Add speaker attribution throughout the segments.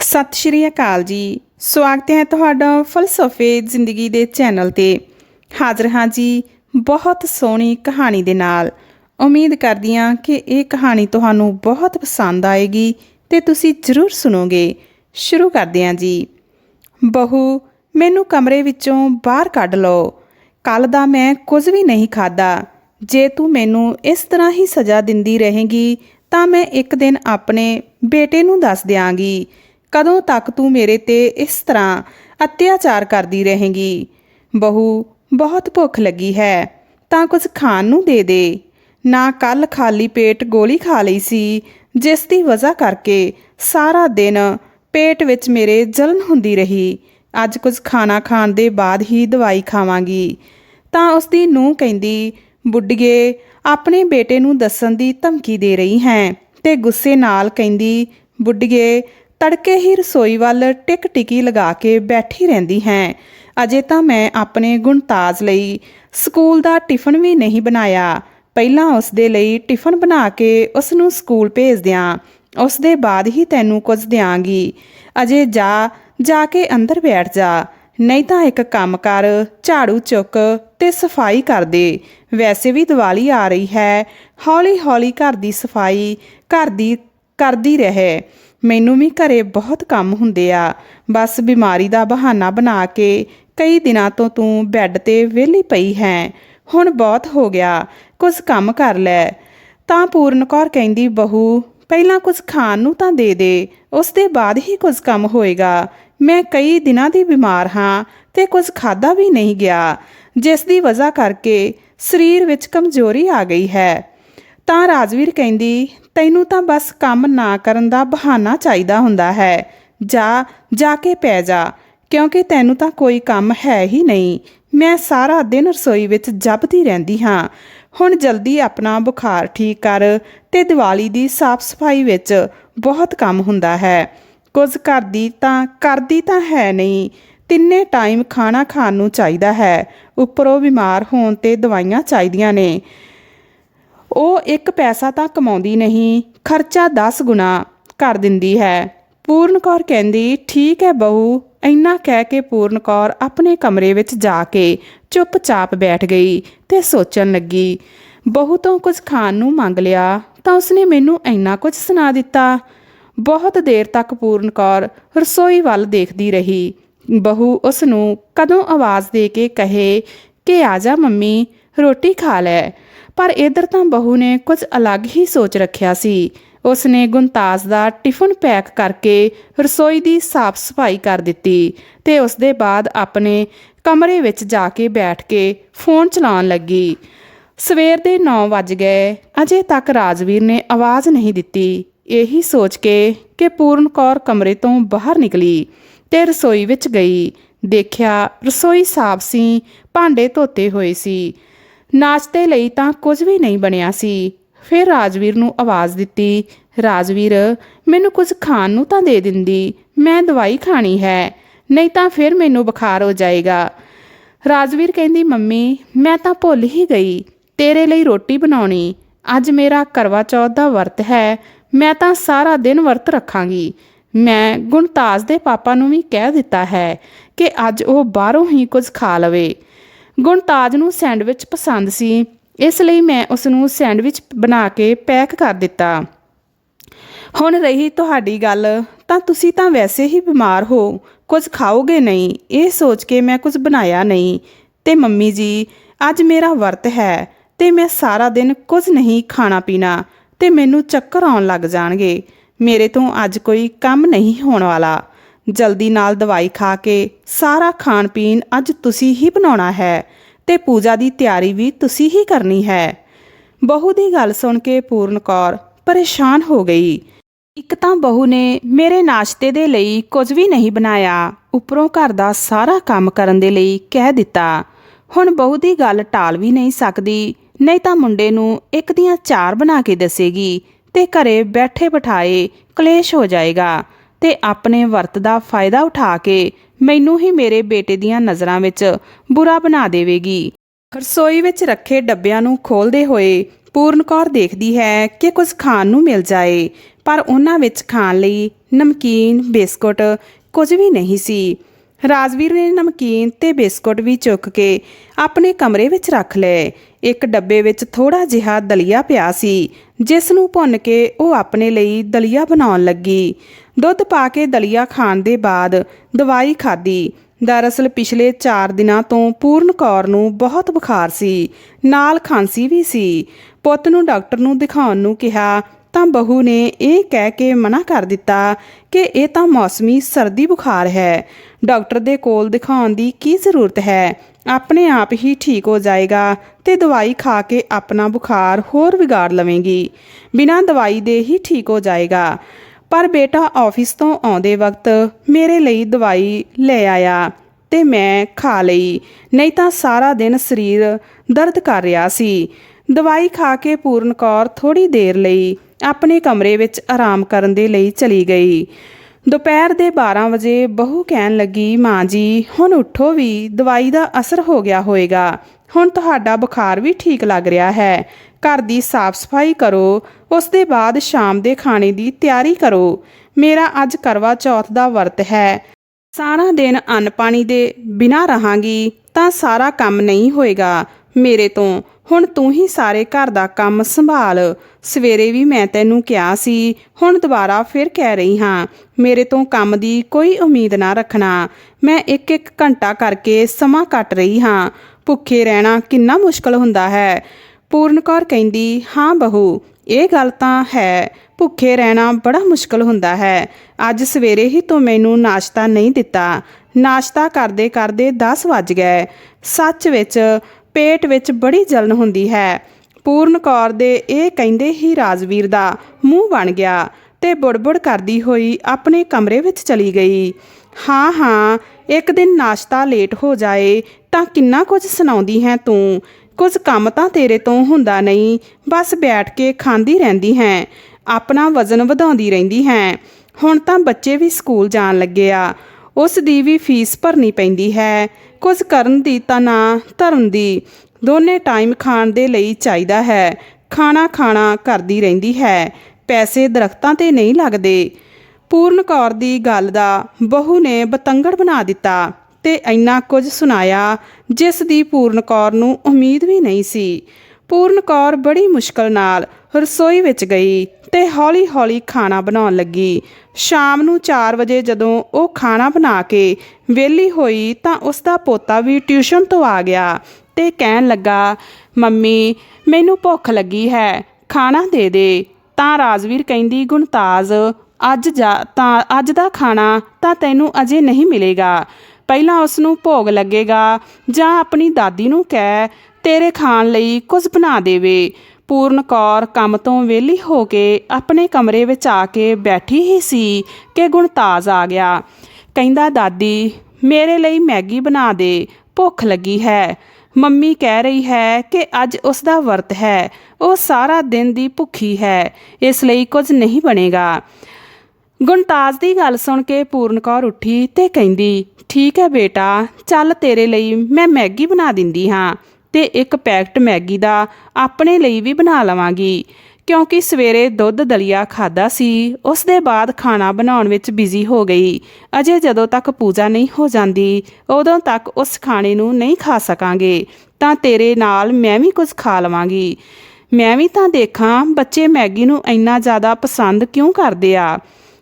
Speaker 1: सत श्री अकाल जी। स्वागत है तुहाडा फलसफे जिंदगी दे चैनल ते। हाज़र हाँ जी बहुत सोहनी कहानी दे नाल। उम्मीद करदी हां कि ये कहानी तुहानू बहुत पसंद आएगी ते तुसी जरूर सुनोगे। शुरू करदे हां जी। बहू मैनू कमरे विचों बाहर कढ लो। कल दा मैं कुछ भी नहीं खादा। जे तू मैनू इस तरह ही सज़ा दिंदी रहेगी तां मैं एक दिन अपने बेटे नू दस दियांगी। कदों तक तू मेरे ते इस तरह अत्याचार करती रहेगी। बहू बहुत भुख लगी है तां कुछ खाण नू दे दे। ना कल खाली पेट गोली खा लई सी जिस दी वजह करके सारा दिन पेट विच मेरे जलन हुंदी रही। अज कुछ खाना खाण दे बाद ही दवाई खावांगी। तां उसदी नूंह कहंदी बुढ़िए अपने बेटे नू दस्सण दी धमकी दे रही हैं ते गुस्से नाल कहंदी बुढ़िए तड़के ही रसोई वाल टिक टिकी लगा के बैठी रहिंदी हैं। अजे तां मैं अपने गुणताज लई स्कूल दा टिफन भी नहीं बनाया। पहलां उस दे लई टिफन बना के उसनू स्कूल भेज दियां। उस दे बाद ही तैनू कुछ दियांगी। अजे जा के अंदर बैठ जा, नहीं तां एक काम कर, झाड़ू चुक ते सफाई कर दे। वैसे भी दिवाली आ रही है, हौली हौली घर दी सफाई करदी रहे। मैनू भी घरे बहुत काम हुंदे आ। बस बीमारी दा बहाना बना के कई दिनां तो तू बैड ते वेली पई है। हुण बहुत हो गया, कुछ काम कर लै। तां पूਰਨ कौर कहंदी बहू पहलां कुछ खाण नू तां दे दे, उस दे बाद ही कुछ काम होएगा। मैं कई दिनां दी बीमार हाँ ते कुछ खादा भी नहीं गया जिस दी वजह करके शरीर विच कमजोरी आ गई है। तां राजवीर कहंदी तैनू तां बस काम ना करन दा बहाना चाहिदा हुंदा है। जा के पै जा क्योंकि तैनू तां कोई काम है ही नहीं। मैं सारा दिन रसोई विच जबदी रहिंदी हाँ। हुण जल्दी अपना बुखार ठीक कर ते दिवाली दी साफ सफाई विच बहुत काम हुंदा है। कुछ करदी तां है नहीं। तिन्ने टाइम खाना खाण नू चाहिदा है, उपरों बीमार होण ते दवाइयां चाहिदियां ने। ਉਹ ਇੱਕ ਪੈਸਾ ਤਾਂ ਕਮਾਉਂਦੀ ਨਹੀਂ, ਖਰਚਾ 10 ਗੁਣਾ ਕਰ ਦਿੰਦੀ ਹੈ। ਪੂਰਨ ਕੌਰ ਕਹਿੰਦੀ ਠੀਕ ਹੈ ਬਹੂ। ਇੰਨਾ ਕਹਿ ਕੇ ਪੂਰਨ ਕੌਰ ਆਪਣੇ ਕਮਰੇ ਵਿੱਚ ਜਾ ਕੇ ਚੁੱਪਚਾਪ ਬੈਠ ਗਈ ਤੇ ਸੋਚਣ ਲੱਗੀ। ਬਹੂ ਤੋਂ ਕੁਝ ਖਾਣ ਨੂੰ ਮੰਗ ਲਿਆ ਤਾਂ ਉਸਨੇ ਮੈਨੂੰ ਇੰਨਾ ਕੁਝ ਸੁਣਾ ਦਿੱਤਾ। ਬਹੁਤ ਦੇਰ ਤੱਕ ਪੂਰਨ ਕੌਰ ਰਸੋਈ ਵੱਲ ਦੇਖਦੀ ਰਹੀ। ਬਹੂ ਉਸ ਨੂੰ ਕਦੋਂ ਆਵਾਜ਼ ਦੇ ਕੇ ਕਹੇ ਕਿ ਆ ਜਾ ਮੰਮੀ ਰੋਟੀ ਖਾ ਲੈ। पर इधर तो बहू ने कुछ अलग ही सोच रखिया सी। उसने गुणताज दा टिफन पैक करके रसोई दी साफ सफाई कर दिती ते उस दे बाद अपने कमरे विच जाके बैठ के फोन चलाउण लगी। सवेर दे 9 वज गए, अजे तक राजवीर ने आवाज़ नहीं दिती। यही सोच के कि पूर्ण कौर कमरे तो बाहर निकली ते रसोई विच गई। देखिया रसोई साफ सी, भांडे धोते हुए सी। नाश्ते लई तां कुछ भी नहीं बनिया सी। फिर राजवीर नू आवाज़ दिती राजवीर मैनू कुछ खाण नू तां दे दिंदी, मैं दवाई खानी है, नहीं तां फिर मैनू बुखार हो जाएगा। राजवीर कहंदी मम्मी मैं तां भुल ही गई तेरे लिए रोटी बनाउणी। अज मेरा करवा चौथ दा वर्त है, मैं तां सारा दिन वर्त रखांगी। मैं गुणताज दे पापा नू भी कह दिता है कि अज वो बाहरों ही कुछ खा लवे। गुणताज नू सैंडविच पसंद सी, इसलिए मैं उसनू सैंडविच बना के पैक कर दिता। हुण रही तुहाडी गल तां तुसी तां वैसे ही बीमार हो, कुछ खाओगे नहीं, ये सोच के मैं कुछ बनाया नहीं। ते मम्मी जी अज मेरा वर्त है ते मैं सारा दिन कुछ नहीं खाना पीना ते मैनू चक्कर आउण लग जाणगे। मेरे तो अज कोई काम नहीं होने वाला। जल्दी नाल दवाई खा के सारा खाण पीण अज तुसी ही बनाउणा है ते पूजा दी तैयारी भी तुसी ही करनी है। बहू दी गल सुन के पूर्ण कौर परेशान हो गई। एक तां बहू ने मेरे नाश्ते दे लई कुछ भी नहीं बनाया, उपरों घर दा सारा काम करन दे लई कह दिता। हुण बहू दी गल टाल भी नहीं सकदी, नहीं तां मुंडे नूं एक दियां 4 बना के दसेगी ते घरे बैठे बिठाए कलेश हो जाएगा ते अपने वर्त दा फायदा उठा के मैनू ही मेरे बेटे दियां नज़रां विच बुरा बना देवेगी। रसोई विच रखे डब्बियां नूं खोलदे होए ਪੂਰਨ ਕੌਰ ਦੇਖਦੀ ਹੈ ਕਿ ਕੁਝ ਖਾਣ ਨੂੰ ਮਿਲ ਜਾਏ, ਪਰ ਉਹਨਾਂ ਵਿੱਚ ਖਾਣ ਲਈ ਨਮਕੀਨ ਬਿਸਕੁਟ ਕੁਝ ਵੀ ਨਹੀਂ ਸੀ। ਰਾਜਵੀਰ ਨੇ ਨਮਕੀਨ ਤੇ ਬਿਸਕੁਟ ਵੀ ਚੁੱਕ ਕੇ ਆਪਣੇ ਕਮਰੇ ਵਿੱਚ ਰੱਖ ਲਏ। ਇੱਕ ਡੱਬੇ ਵਿੱਚ ਥੋੜਾ ਜਿਹਾ ਦਲੀਆ ਪਿਆ ਸੀ, ਜਿਸ ਨੂੰ ਭੁੰਨ ਕੇ ਉਹ ਆਪਣੇ ਲਈ ਦਲੀਆ ਬਣਾਉਣ ਲੱਗੀ। ਦੁੱਧ ਪਾ ਕੇ ਦਲੀਆ ਖਾਣ ਦੇ ਬਾਅਦ ਦਵਾਈ ਖਾਧੀ। ਦਰਅਸਲ ਪਿਛਲੇ 4 ਦਿਨਾਂ ਤੋਂ ਪੂਰਨ ਕੌਰ ਨੂੰ ਬਹੁਤ ਬੁਖਾਰ ਸੀ, ਨਾਲ ਖਾਂਸੀ ਵੀ ਸੀ। ਪੁੱਤ ਨੂੰ ਡਾਕਟਰ ਨੂੰ ਦਿਖਾਉਣ ਨੂੰ ਕਿਹਾ ਤਾਂ ਬਹੂ ਨੇ ਇਹ ਕਹਿ ਕੇ ਮਨਾ ਕਰ ਦਿੱਤਾ ਕਿ ਇਹ ਤਾਂ ਮੌਸਮੀ ਸਰਦੀ ਬੁਖਾਰ ਹੈ, ਡਾਕਟਰ ਦੇ ਕੋਲ ਦਿਖਾਉਣ ਦੀ ਕੀ ਜ਼ਰੂਰਤ ਹੈ, ਆਪਣੇ ਆਪ ਹੀ ਠੀਕ ਹੋ ਜਾਏਗਾ ਤੇ ਦਵਾਈ ਖਾ ਕੇ ਆਪਣਾ ਬੁਖਾਰ ਹੋਰ ਵਿਗਾੜ ਲਵੇਂਗੀ, ਬਿਨਾਂ ਦਵਾਈ ਦੇ ਹੀ ਠੀਕ ਹੋ ਜਾਏਗਾ। ਪਰ ਬੇਟਾ ਆਫਿਸ ਤੋਂ ਆਉਂਦੇ ਵਕਤ ਮੇਰੇ ਲਈ ਦਵਾਈ ਲੈ ਆਇਆ ਤੇ ਮੈਂ ਖਾ ਲਈ, ਨਹੀਂ ਤਾਂ ਸਾਰਾ ਦਿਨ ਸਰੀਰ ਦਰਦ ਕਰ ਰਿਹਾ ਸੀ। ਦਵਾਈ ਖਾ ਕੇ ਪੂਰਨ ਕੌਰ ਥੋੜੀ ਦੇਰ ਲਈ ਆਪਣੇ ਕਮਰੇ ਵਿੱਚ ਆਰਾਮ ਕਰਨ ਦੇ ਲਈ ਚਲੀ ਗਈ। ਦੁਪਹਿਰ ਦੇ 12 ਵਜੇ ਬਹੂ ਕਹਿਣ ਲੱਗੀ, ਮਾਂ ਜੀ ਹੁਣ ਉੱਠੋ ਵੀ, ਦਵਾਈ ਦਾ ਅਸਰ ਹੋ ਗਿਆ ਹੋਏਗਾ, ਹੁਣ ਤੁਹਾਡਾ ਬੁਖਾਰ ਵੀ ਠੀਕ ਲੱਗ ਰਿਹਾ ਹੈ, ਘਰ ਦੀ ਸਾਫ਼ ਸਫਾਈ ਕਰੋ, ਉਸ ਦੇ ਬਾਅਦ ਸ਼ਾਮ ਦੇ ਖਾਣੇ ਦੀ ਤਿਆਰੀ ਕਰੋ। ਮੇਰਾ ਅੱਜ ਕਰਵਾ ਚੌਥ ਦਾ ਵਰਤ ਹੈ, ਸਾਰਾ ਦਿਨ ਅੰਨ ਪਾਣੀ ਦੇ ਬਿਨਾਂ ਰਹਾਂਗੀ ਤਾਂ ਸਾਰਾ ਕੰਮ ਨਹੀਂ ਹੋਏਗਾ ਮੇਰੇ ਤੋਂ। ਹੁਣ ਤੂੰ ਹੀ ਸਾਰੇ ਘਰ ਦਾ ਕੰਮ ਸੰਭਾਲ। ਸਵੇਰੇ ਵੀ ਮੈਂ ਤੈਨੂੰ ਕਿਹਾ ਸੀ, ਹੁਣ ਦੁਬਾਰਾ ਫਿਰ ਕਹਿ ਰਹੀ ਹਾਂ, ਮੇਰੇ ਤੋਂ ਕੰਮ ਦੀ ਕੋਈ ਉਮੀਦ ਨਾ ਰੱਖਣਾ। ਮੈਂ ਇੱਕ ਘੰਟਾ ਕਰਕੇ ਸਮਾਂ ਕੱਟ ਰਹੀ ਹਾਂ, ਭੁੱਖੇ ਰਹਿਣਾ ਕਿੰਨਾ ਮੁਸ਼ਕਲ ਹੁੰਦਾ ਹੈ। ਪੂਰਨ ਕੌਰ ਕਹਿੰਦੀ, ਹਾਂ ਬਹੂ ਇਹ ਗੱਲ ਤਾਂ ਹੈ, ਭੁੱਖੇ ਰਹਿਣਾ ਬੜਾ ਮੁਸ਼ਕਲ ਹੁੰਦਾ ਹੈ। ਅੱਜ ਸਵੇਰੇ ਹੀ ਤੂੰ ਮੈਨੂੰ ਨਾਸ਼ਤਾ ਨਹੀਂ ਦਿੱਤਾ, ਨਾਸ਼ਤਾ ਕਰਦੇ ਕਰਦੇ 10 ਵੱਜ ਗਏ। ਸੱਚ ਵਿੱਚ ਪੇਟ ਵਿੱਚ ਬੜੀ ਜਲਨ ਹੁੰਦੀ ਹੈ। ਪੂਰਨ ਕੌਰ ਦੇ ਇਹ ਕਹਿੰਦੇ ਹੀ ਰਾਜਵੀਰ ਦਾ ਮੂੰਹ ਬਣ ਗਿਆ ਤੇ ਬੁੜਬੁੜ ਕਰਦੀ ਹੋਈ ਆਪਣੇ ਕਮਰੇ ਵਿੱਚ ਚਲੀ ਗਈ। ਹਾਂ ਇੱਕ ਦਿਨ ਨਾਸ਼ਤਾ ਲੇਟ ਹੋ ਜਾਏ ਤਾਂ ਕਿੰਨਾ ਕੁਝ ਸੁਣਾਉਂਦੀ ਹੈ ਤੂੰ, ਕੁਝ ਕੰਮ ਤਾਂ ਤੇਰੇ ਤੋਂ ਹੁੰਦਾ ਨਹੀਂ, ਬਸ ਬੈਠ ਕੇ ਖਾਂਦੀ ਰਹਿੰਦੀ ਹੈ, ਆਪਣਾ ਵਜ਼ਨ ਵਧਾਉਂਦੀ ਰਹਿੰਦੀ ਹੈ। ਹੁਣ ਤਾਂ ਬੱਚੇ ਵੀ ਸਕੂਲ ਜਾਣ ਲੱਗੇ ਆ, ਉਸ ਦੀ ਵੀ ਫੀਸ ਭਰਨੀ ਪੈਂਦੀ ਹੈ, ਕੁਝ ਕਰਨ ਦੀ ਤਾਂ ਨਾ ਧਰਨ ਦੀ, ਦੋਨੇ ਟਾਈਮ ਖਾਣ ਦੇ ਲਈ ਚਾਹੀਦਾ ਹੈ, ਖਾਣਾ ਕਰਦੀ ਰਹਿੰਦੀ ਹੈ, ਪੈਸੇ ਦਰਖਤਾਂ ਤੇ ਨਹੀਂ ਲੱਗਦੇ। ਪੂਰਨ ਕੌਰ ਦੀ ਗੱਲ ਦਾ ਬਹੂ ਨੇ ਬਤੰਗੜ ਬਣਾ ਦਿੱਤਾ ਤੇ ਇੰਨਾ ਕੁਝ ਸੁਣਾਇਆ ਜਿਸ ਦੀ ਪੂਰਨ ਕੌਰ ਨੂੰ ਉਮੀਦ ਵੀ ਨਹੀਂ ਸੀ। ਪੂਰਨ ਕੌਰ ਬੜੀ ਮੁਸ਼ਕਲ ਨਾਲ ਰਸੋਈ ਵਿੱਚ ਗਈ ਤੇ ਹੌਲੀ-ਹੌਲੀ ਖਾਣਾ ਬਣਾਉਣ ਲੱਗੀ। ਸ਼ਾਮ ਨੂੰ 4 ਵਜੇ ਜਦੋਂ ਉਹ ਖਾਣਾ ਬਣਾ ਕੇ ਵਿਹਲੀ ਹੋਈ ਤਾਂ ਉਸ ਦਾ ਪੋਤਾ ਵੀ ਟਿਊਸ਼ਨ ਤੋਂ ਆ ਗਿਆ ਤੇ ਕਹਿਣ ਲੱਗਾ, ਮੰਮੀ ਮੈਨੂੰ ਭੁੱਖ ਲੱਗੀ ਹੈ, ਖਾਣਾ ਦੇ ਦੇ। ਤਾਂ ਰਾਜਵੀਰ ਕਹਿੰਦੀ, ਗੁਣਤਾਜ ਅੱਜ ਦਾ ਖਾਣਾ ਤਾਂ ਤੈਨੂੰ ਅਜੇ ਨਹੀਂ ਮਿਲੇਗਾ, ਪਹਿਲਾਂ ਉਸ ਨੂੰ ਭੋਗ ਲੱਗੇਗਾ, ਜਾਂ ਆਪਣੀ ਦਾਦੀ ਨੂੰ ਕਹਿ ਤੇਰੇ ਖਾਣ ਲਈ ਕੁਝ ਬਣਾ ਦੇਵੇ। ਪੂਰਨ ਕੌਰ ਕੰਮ ਤੋਂ ਵਿਹਲੀ ਹੋ ਕੇ ਆਪਣੇ ਕਮਰੇ ਵਿੱਚ ਆ ਕੇ ਬੈਠੀ ਹੀ ਸੀ ਕਿ ਗੁਣਤਾਜ ਆ ਗਿਆ। ਕਹਿੰਦਾ, ਦਾਦੀ ਮੇਰੇ ਲਈ ਮੈਗੀ ਬਣਾ ਦੇ, ਭੁੱਖ ਲੱਗੀ ਹੈ। ਮੰਮੀ ਕਹਿ ਰਹੀ ਹੈ ਕਿ ਅੱਜ ਉਸ ਦਾ ਵਰਤ ਹੈ, ਉਹ ਸਾਰਾ ਦਿਨ ਦੀ ਭੁੱਖੀ ਹੈ, ਇਸ ਲਈ ਕੁਝ ਨਹੀਂ ਬਣੇਗਾ। ਗੁਣਤਾਜ ਦੀ ਗੱਲ ਸੁਣ ਕੇ ਪੂਰਨ ਕੌਰ ਉੱਠੀ ਤੇ ਕਹਿੰਦੀ, ਠੀਕ ਹੈ ਬੇਟਾ, ਚੱਲ ਤੇਰੇ ਲਈ ਮੈਂ ਮੈਗੀ ਬਣਾ ਦਿੰਦੀ ਹਾਂ ਤੇ ਇੱਕ ਪੈਕਟ ਮੈਗੀ ਦਾ ਆਪਣੇ ਲਈ ਵੀ ਬਣਾ ਲਵਾਂਗੀ, ਕਿਉਂਕਿ ਸਵੇਰੇ ਦੁੱਧ ਦਲੀਆ ਖਾਧਾ ਸੀ, ਉਸ ਦੇ ਬਾਅਦ ਖਾਣਾ ਬਣਾਉਣ ਵਿੱਚ ਬਿਜ਼ੀ ਹੋ ਗਈ। ਅਜੇ ਜਦੋਂ ਤੱਕ ਪੂਜਾ ਨਹੀਂ ਹੋ ਜਾਂਦੀ ਉਦੋਂ ਤੱਕ ਉਸ ਖਾਣੇ ਨੂੰ ਨਹੀਂ ਖਾ ਸਕਾਂਗੇ, ਤਾਂ ਤੇਰੇ ਨਾਲ ਮੈਂ ਵੀ ਕੁਝ ਖਾ ਲਵਾਂਗੀ। ਮੈਂ ਵੀ ਤਾਂ ਦੇਖਾਂ ਬੱਚੇ ਮੈਗੀ ਨੂੰ ਇੰਨਾ ਜ਼ਿਆਦਾ ਪਸੰਦ ਕਿਉਂ ਕਰਦੇ ਆ।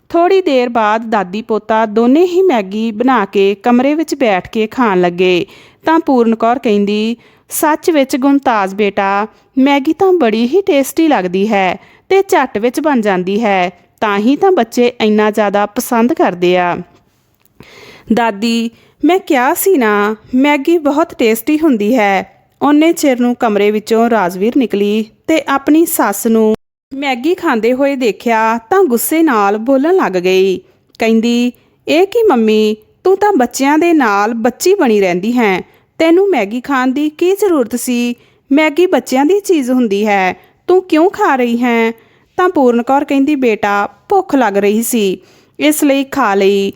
Speaker 1: ਥੋੜੀ ਦੇਰ ਬਾਅਦ ਦਾਦੀ ਪੋਤਾ ਦੋਨੇ ਹੀ ਮੈਗੀ ਬਣਾ ਕੇ ਕਮਰੇ ਵਿੱਚ ਬੈਠ ਕੇ ਖਾਣ ਲੱਗੇ ਤਾਂ ਪੂਰਨ ਕੌਰ ਕਹਿੰਦੀ, ਸੱਚ ਵਿੱਚ ਗੁਣਤਾਜ ਬੇਟਾ, ਮੈਗੀ ਤਾਂ ਬੜੀ ਹੀ ਟੇਸਟੀ ਲੱਗਦੀ ਹੈ ਤੇ ਝੱਟ ਵਿੱਚ ਬਣ ਜਾਂਦੀ ਹੈ, ਤਾਂ ਹੀ ਤਾਂ ਬੱਚੇ ਇੰਨਾ ਜ਼ਿਆਦਾ ਪਸੰਦ ਕਰਦੇ ਆ। ਦਾਦੀ ਮੈਂ ਕਿਹਾ ਸੀ ਨਾ, ਮੈਗੀ ਬਹੁਤ ਟੇਸਟੀ ਹੁੰਦੀ ਹੈ। ਓਨੇ ਚਿਰ ਨੂੰ ਕਮਰੇ ਵਿੱਚੋਂ ਰਾਜਵੀਰ ਨਿਕਲੀ ਤੇ ਆਪਣੀ ਸੱਸ ਨੂੰ ਮੈਗੀ ਖਾਂਦੇ ਹੋਏ ਦੇਖਿਆ ਤਾਂ ਗੁੱਸੇ ਨਾਲ ਬੋਲਣ ਲੱਗ ਗਈ। ਕਹਿੰਦੀ, ਇਹ ਕੀ ਮੰਮੀ, ਤੂੰ ਤਾਂ ਬੱਚਿਆਂ ਦੇ ਨਾਲ ਬੱਚੀ ਬਣੀ ਰਹਿੰਦੀ ਹੈ, ਤੈਨੂੰ ਮੈਗੀ ਖਾਣ ਦੀ ਕੀ ਜ਼ਰੂਰਤ ਸੀ, ਮੈਗੀ ਬੱਚਿਆਂ ਦੀ ਚੀਜ਼ ਹੁੰਦੀ ਹੈ, ਤੂੰ ਕਿਉਂ ਖਾ ਰਹੀ ਹੈ। ਤਾਂ ਪੂਰਨ ਕੌਰ ਕਹਿੰਦੀ, ਬੇਟਾ ਭੁੱਖ ਲੱਗ ਰਹੀ ਸੀ ਇਸ ਲਈ ਖਾ ਲਈ,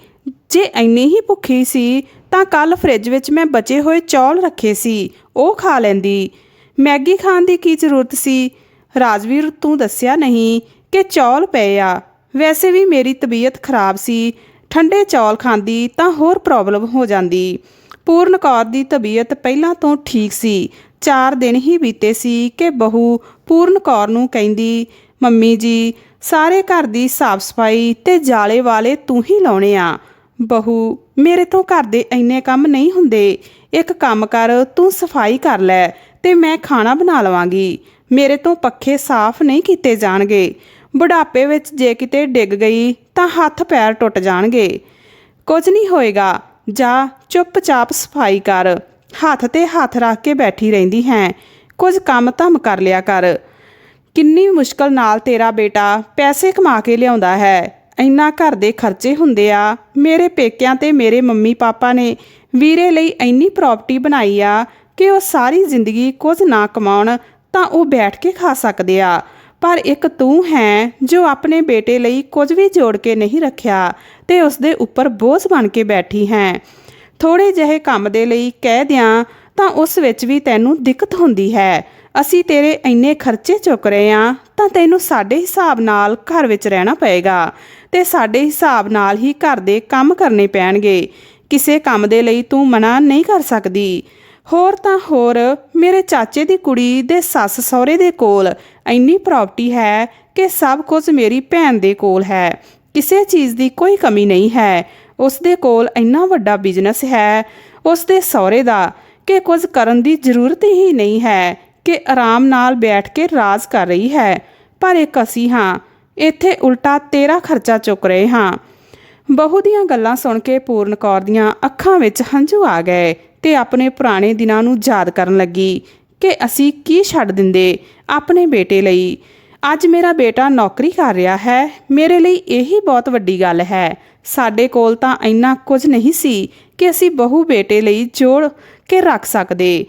Speaker 1: ਜੇ ਇੰਨੀ ਹੀ ਭੁੱਖੀ ਸੀ ਤਾਂ ਕੱਲ ਫਰਿੱਜ ਵਿੱਚ ਮੈਂ ਬਚੇ ਹੋਏ ਚੌਲ ਰੱਖੇ ਸੀ, ਉਹ ਖਾ ਲੈਂਦੀ, ਮੈਗੀ ਖਾਣ ਦੀ ਕੀ ਜ਼ਰੂਰਤ ਸੀ। ਰਾਜਵੀਰ, ਤੂੰ ਦੱਸਿਆ ਨਹੀਂ ਕਿ ਚੌਲ ਪਏ ਆ। ਵੈਸੇ ਵੀ ਮੇਰੀ ਤਬੀਅਤ ਖਰਾਬ ਸੀ, ਠੰਡੇ ਚੌਲ ਖਾਂਦੀ ਤਾਂ ਹੋਰ ਪ੍ਰੋਬਲਮ ਹੋ ਜਾਂਦੀ। ਪੂਰਨ ਕੌਰ ਦੀ ਤਬੀਅਤ ਪਹਿਲਾਂ ਤੋਂ ਠੀਕ ਸੀ। 4 ਦਿਨ ਹੀ ਬੀਤੇ ਸੀ ਕਿ ਬਹੂ ਪੂਰਨ ਕੌਰ ਨੂੰ ਕਹਿੰਦੀ, ਮੰਮੀ ਜੀ, ਸਾਰੇ ਘਰ ਦੀ ਸਾਫ਼ ਸਫਾਈ ਤੇ ਜਾਲੇ ਵਾਲੇ ਤੂੰ ਹੀ ਲਾਉਣੇ ਆ। ਬਹੂ, ਮੇਰੇ ਤੋਂ ਘਰ ਦੇ ਇੰਨੇ ਕੰਮ ਨਹੀਂ ਹੁੰਦੇ। ਇੱਕ ਕੰਮ ਕਰ, ਤੂੰ ਸਫਾਈ ਕਰ ਲੈ ਤੇ ਮੈਂ ਖਾਣਾ ਬਣਾ ਲਵਾਂਗੀ। ਮੇਰੇ ਤੋਂ ਪੱਖੇ ਸਾਫ਼ ਨਹੀਂ ਕੀਤੇ ਜਾਣਗੇ। ਬੁਢਾਪੇ ਵਿੱਚ ਜੇ ਕਿਤੇ ਡਿੱਗ ਗਈ ਤਾਂ ਹੱਥ ਪੈਰ ਟੁੱਟ ਜਾਣਗੇ। ਕੁਝ ਨਹੀਂ ਹੋਏਗਾ, ਜਾ ਚੁੱਪਚਾਪ ਸਫਾਈ ਕਰ। ਹੱਥ ਤੇ ਹੱਥ ਰੱਖ ਕੇ ਬੈਠੀ ਰਹਿੰਦੀ ਹੈ। ਕੁਝ ਕੰਮ ਧੰਮ ਕਰ ਲਿਆ ਕਰ। ਕਿੰਨੀ ਮੁਸ਼ਕਲ ਨਾਲ ਤੇਰਾ ਬੇਟਾ ਪੈਸੇ ਕਮਾ ਕੇ ਲਿਆਉਂਦਾ ਹੈ। ਇੰਨਾ ਘਰ ਦੇ ਖਰਚੇ ਹੁੰਦੇ ਆ। ਮੇਰੇ ਪੇਕਿਆਂ ਤੇ ਮੇਰੇ ਮੰਮੀ ਪਾਪਾ ਨੇ ਵੀਰੇ ਲਈ ਇੰਨੀ ਪ੍ਰਾਪਰਟੀ ਬਣਾਈ ਆ ਕਿ ਉਹ ਸਾਰੀ ਜ਼ਿੰਦਗੀ ਕੁਝ ਨਾ ਕਮਾਉਣ ਤਾਂ ਉਹ ਬੈਠ ਕੇ ਖਾ ਸਕਦੇ ਆ। ਪਰ ਇੱਕ ਤੂੰ ਹੈ ਜੋ ਆਪਣੇ ਬੇਟੇ ਲਈ ਕੁਝ ਵੀ ਜੋੜ ਕੇ ਨਹੀਂ ਰੱਖਿਆ ਤੇ ਉਸ ਦੇ ਉੱਪਰ ਬੋਝ ਬਣ ਕੇ ਬੈਠੀ ਹੈ। ਥੋੜ੍ਹੇ ਜਿਹੇ ਕੰਮ ਦੇ ਲਈ ਕਹਿ ਦਿਆਂ ਤਾਂ ਉਸ ਵਿੱਚ ਵੀ ਤੈਨੂੰ ਦਿੱਕਤ ਹੁੰਦੀ ਹੈ। ਅਸੀਂ ਤੇਰੇ ਇੰਨੇ ਖਰਚੇ ਚੁੱਕ ਰਹੇ ਹਾਂ ਤਾਂ ਤੈਨੂੰ ਸਾਡੇ ਹਿਸਾਬ ਨਾਲ ਘਰ ਵਿੱਚ ਰਹਿਣਾ ਪਏਗਾ ਤੇ ਸਾਡੇ ਹਿਸਾਬ ਨਾਲ ਹੀ ਘਰ ਦੇ ਕੰਮ ਕਰਨੇ ਪੈਣਗੇ। ਕਿਸੇ ਕੰਮ ਦੇ ਲਈ ਤੂੰ ਮਨਾ ਨਹੀਂ ਕਰ ਸਕਦੀ। ਹੋਰ ਤਾਂ ਹੋਰ, ਮੇਰੇ ਚਾਚੇ ਦੀ ਕੁੜੀ ਦੇ ਸੱਸ ਸਹੁਰੇ ਦੇ ਕੋਲ ਇੰਨੀ ਪ੍ਰਾਪਰਟੀ ਹੈ ਕਿ ਸਭ ਕੁਝ ਮੇਰੀ ਭੈਣ ਦੇ ਕੋਲ ਹੈ। ਕਿਸੇ ਚੀਜ਼ ਦੀ ਕੋਈ ਕਮੀ ਨਹੀਂ ਹੈ। ਉਸ ਦੇ ਕੋਲ ਇੰਨਾ ਵੱਡਾ ਬਿਜ਼ਨਸ ਹੈ ਉਸ ਦੇ ਸਹੁਰੇ ਦਾ ਕਿ ਕੁਝ ਕਰਨ ਦੀ ਜ਼ਰੂਰਤ ਹੀ ਨਹੀਂ ਹੈ, ਕਿ ਆਰਾਮ ਨਾਲ ਬੈਠ ਕੇ ਰਾਜ ਕਰ ਰਹੀ ਹੈ। ਪਰ ਇੱਕ ਅਸੀਂ ਹਾਂ, ਇੱਥੇ ਉਲਟਾ ਤੇਰਾ ਖਰਚਾ ਚੁੱਕ ਰਹੇ ਹਾਂ। ਬਹੂ ਦੀਆਂ ਗੱਲਾਂ ਸੁਣ ਕੇ ਪੂਰਨ ਕੌਰ ਦੀਆਂ ਅੱਖਾਂ ਵਿੱਚ ਹੰਝੂ ਆ ਗਏ ਤੇ ਆਪਣੇ ਪੁਰਾਣੇ ਦਿਨਾਂ ਨੂੰ ਯਾਦ ਕਰਨ ਲੱਗੀ ਕਿ ਅਸੀਂ ਕੀ ਛੱਡ ਦਿੰਦੇ ਆਪਣੇ ਬੇਟੇ ਲਈ। ਅੱਜ ਮੇਰਾ ਬੇਟਾ ਨੌਕਰੀ ਕਰ ਰਿਹਾ ਹੈ, ਮੇਰੇ ਲਈ ਇਹੀ ਬਹੁਤ ਵੱਡੀ ਗੱਲ ਹੈ। ਸਾਡੇ ਕੋਲ ਤਾਂ ਇੰਨਾ ਕੁਝ ਨਹੀਂ ਸੀ ਕਿ ਅਸੀਂ ਬਹੂ ਬੇਟੇ ਲਈ ਜੋੜ ਕੇ ਰੱਖ ਸਕਦੇ।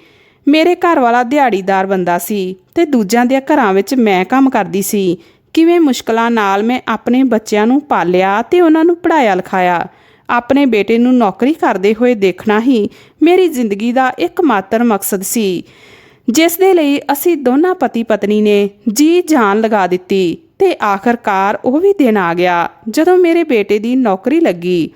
Speaker 1: ਮੇਰੇ ਘਰ ਵਾਲਾ ਦਿਹਾੜੀਦਾਰ ਬੰਦਾ ਸੀ ਤੇ ਦੂਜਿਆਂ ਦੇ ਘਰਾਂ ਵਿੱਚ ਮੈਂ ਕੰਮ ਕਰਦੀ ਸੀ। ਕਿਵੇਂ ਮੁਸ਼ਕਲਾਂ ਨਾਲ ਮੈਂ ਆਪਣੇ ਬੱਚਿਆਂ ਨੂੰ ਪਾਲਿਆ ਤੇ ਉਹਨਾਂ ਨੂੰ ਪੜ੍ਹਾਇਆ ਲਿਖਾਇਆ। ਆਪਣੇ ਬੇਟੇ ਨੂੰ ਨੌਕਰੀ ਕਰਦੇ ਹੋਏ ਦੇਖਣਾ ਹੀ ਮੇਰੀ ਜ਼ਿੰਦਗੀ ਦਾ ਇੱਕਮਾਤਰ ਮਕਸਦ ਸੀ, ਜਿਸ ਦੇ ਲਈ ਅਸੀਂ ਦੋਨਾਂ ਪਤੀ ਪਤਨੀ ਨੇ ਜੀ ਜਾਨ ਲਗਾ ਦਿੱਤੀ। ਤੇ ਆਖਰਕਾਰ ਉਹ ਵੀ ਦਿਨ ਆ ਗਿਆ ਜਦੋਂ ਮੇਰੇ ਬੇਟੇ ਦੀ ਨੌਕਰੀ ਲੱਗੀ।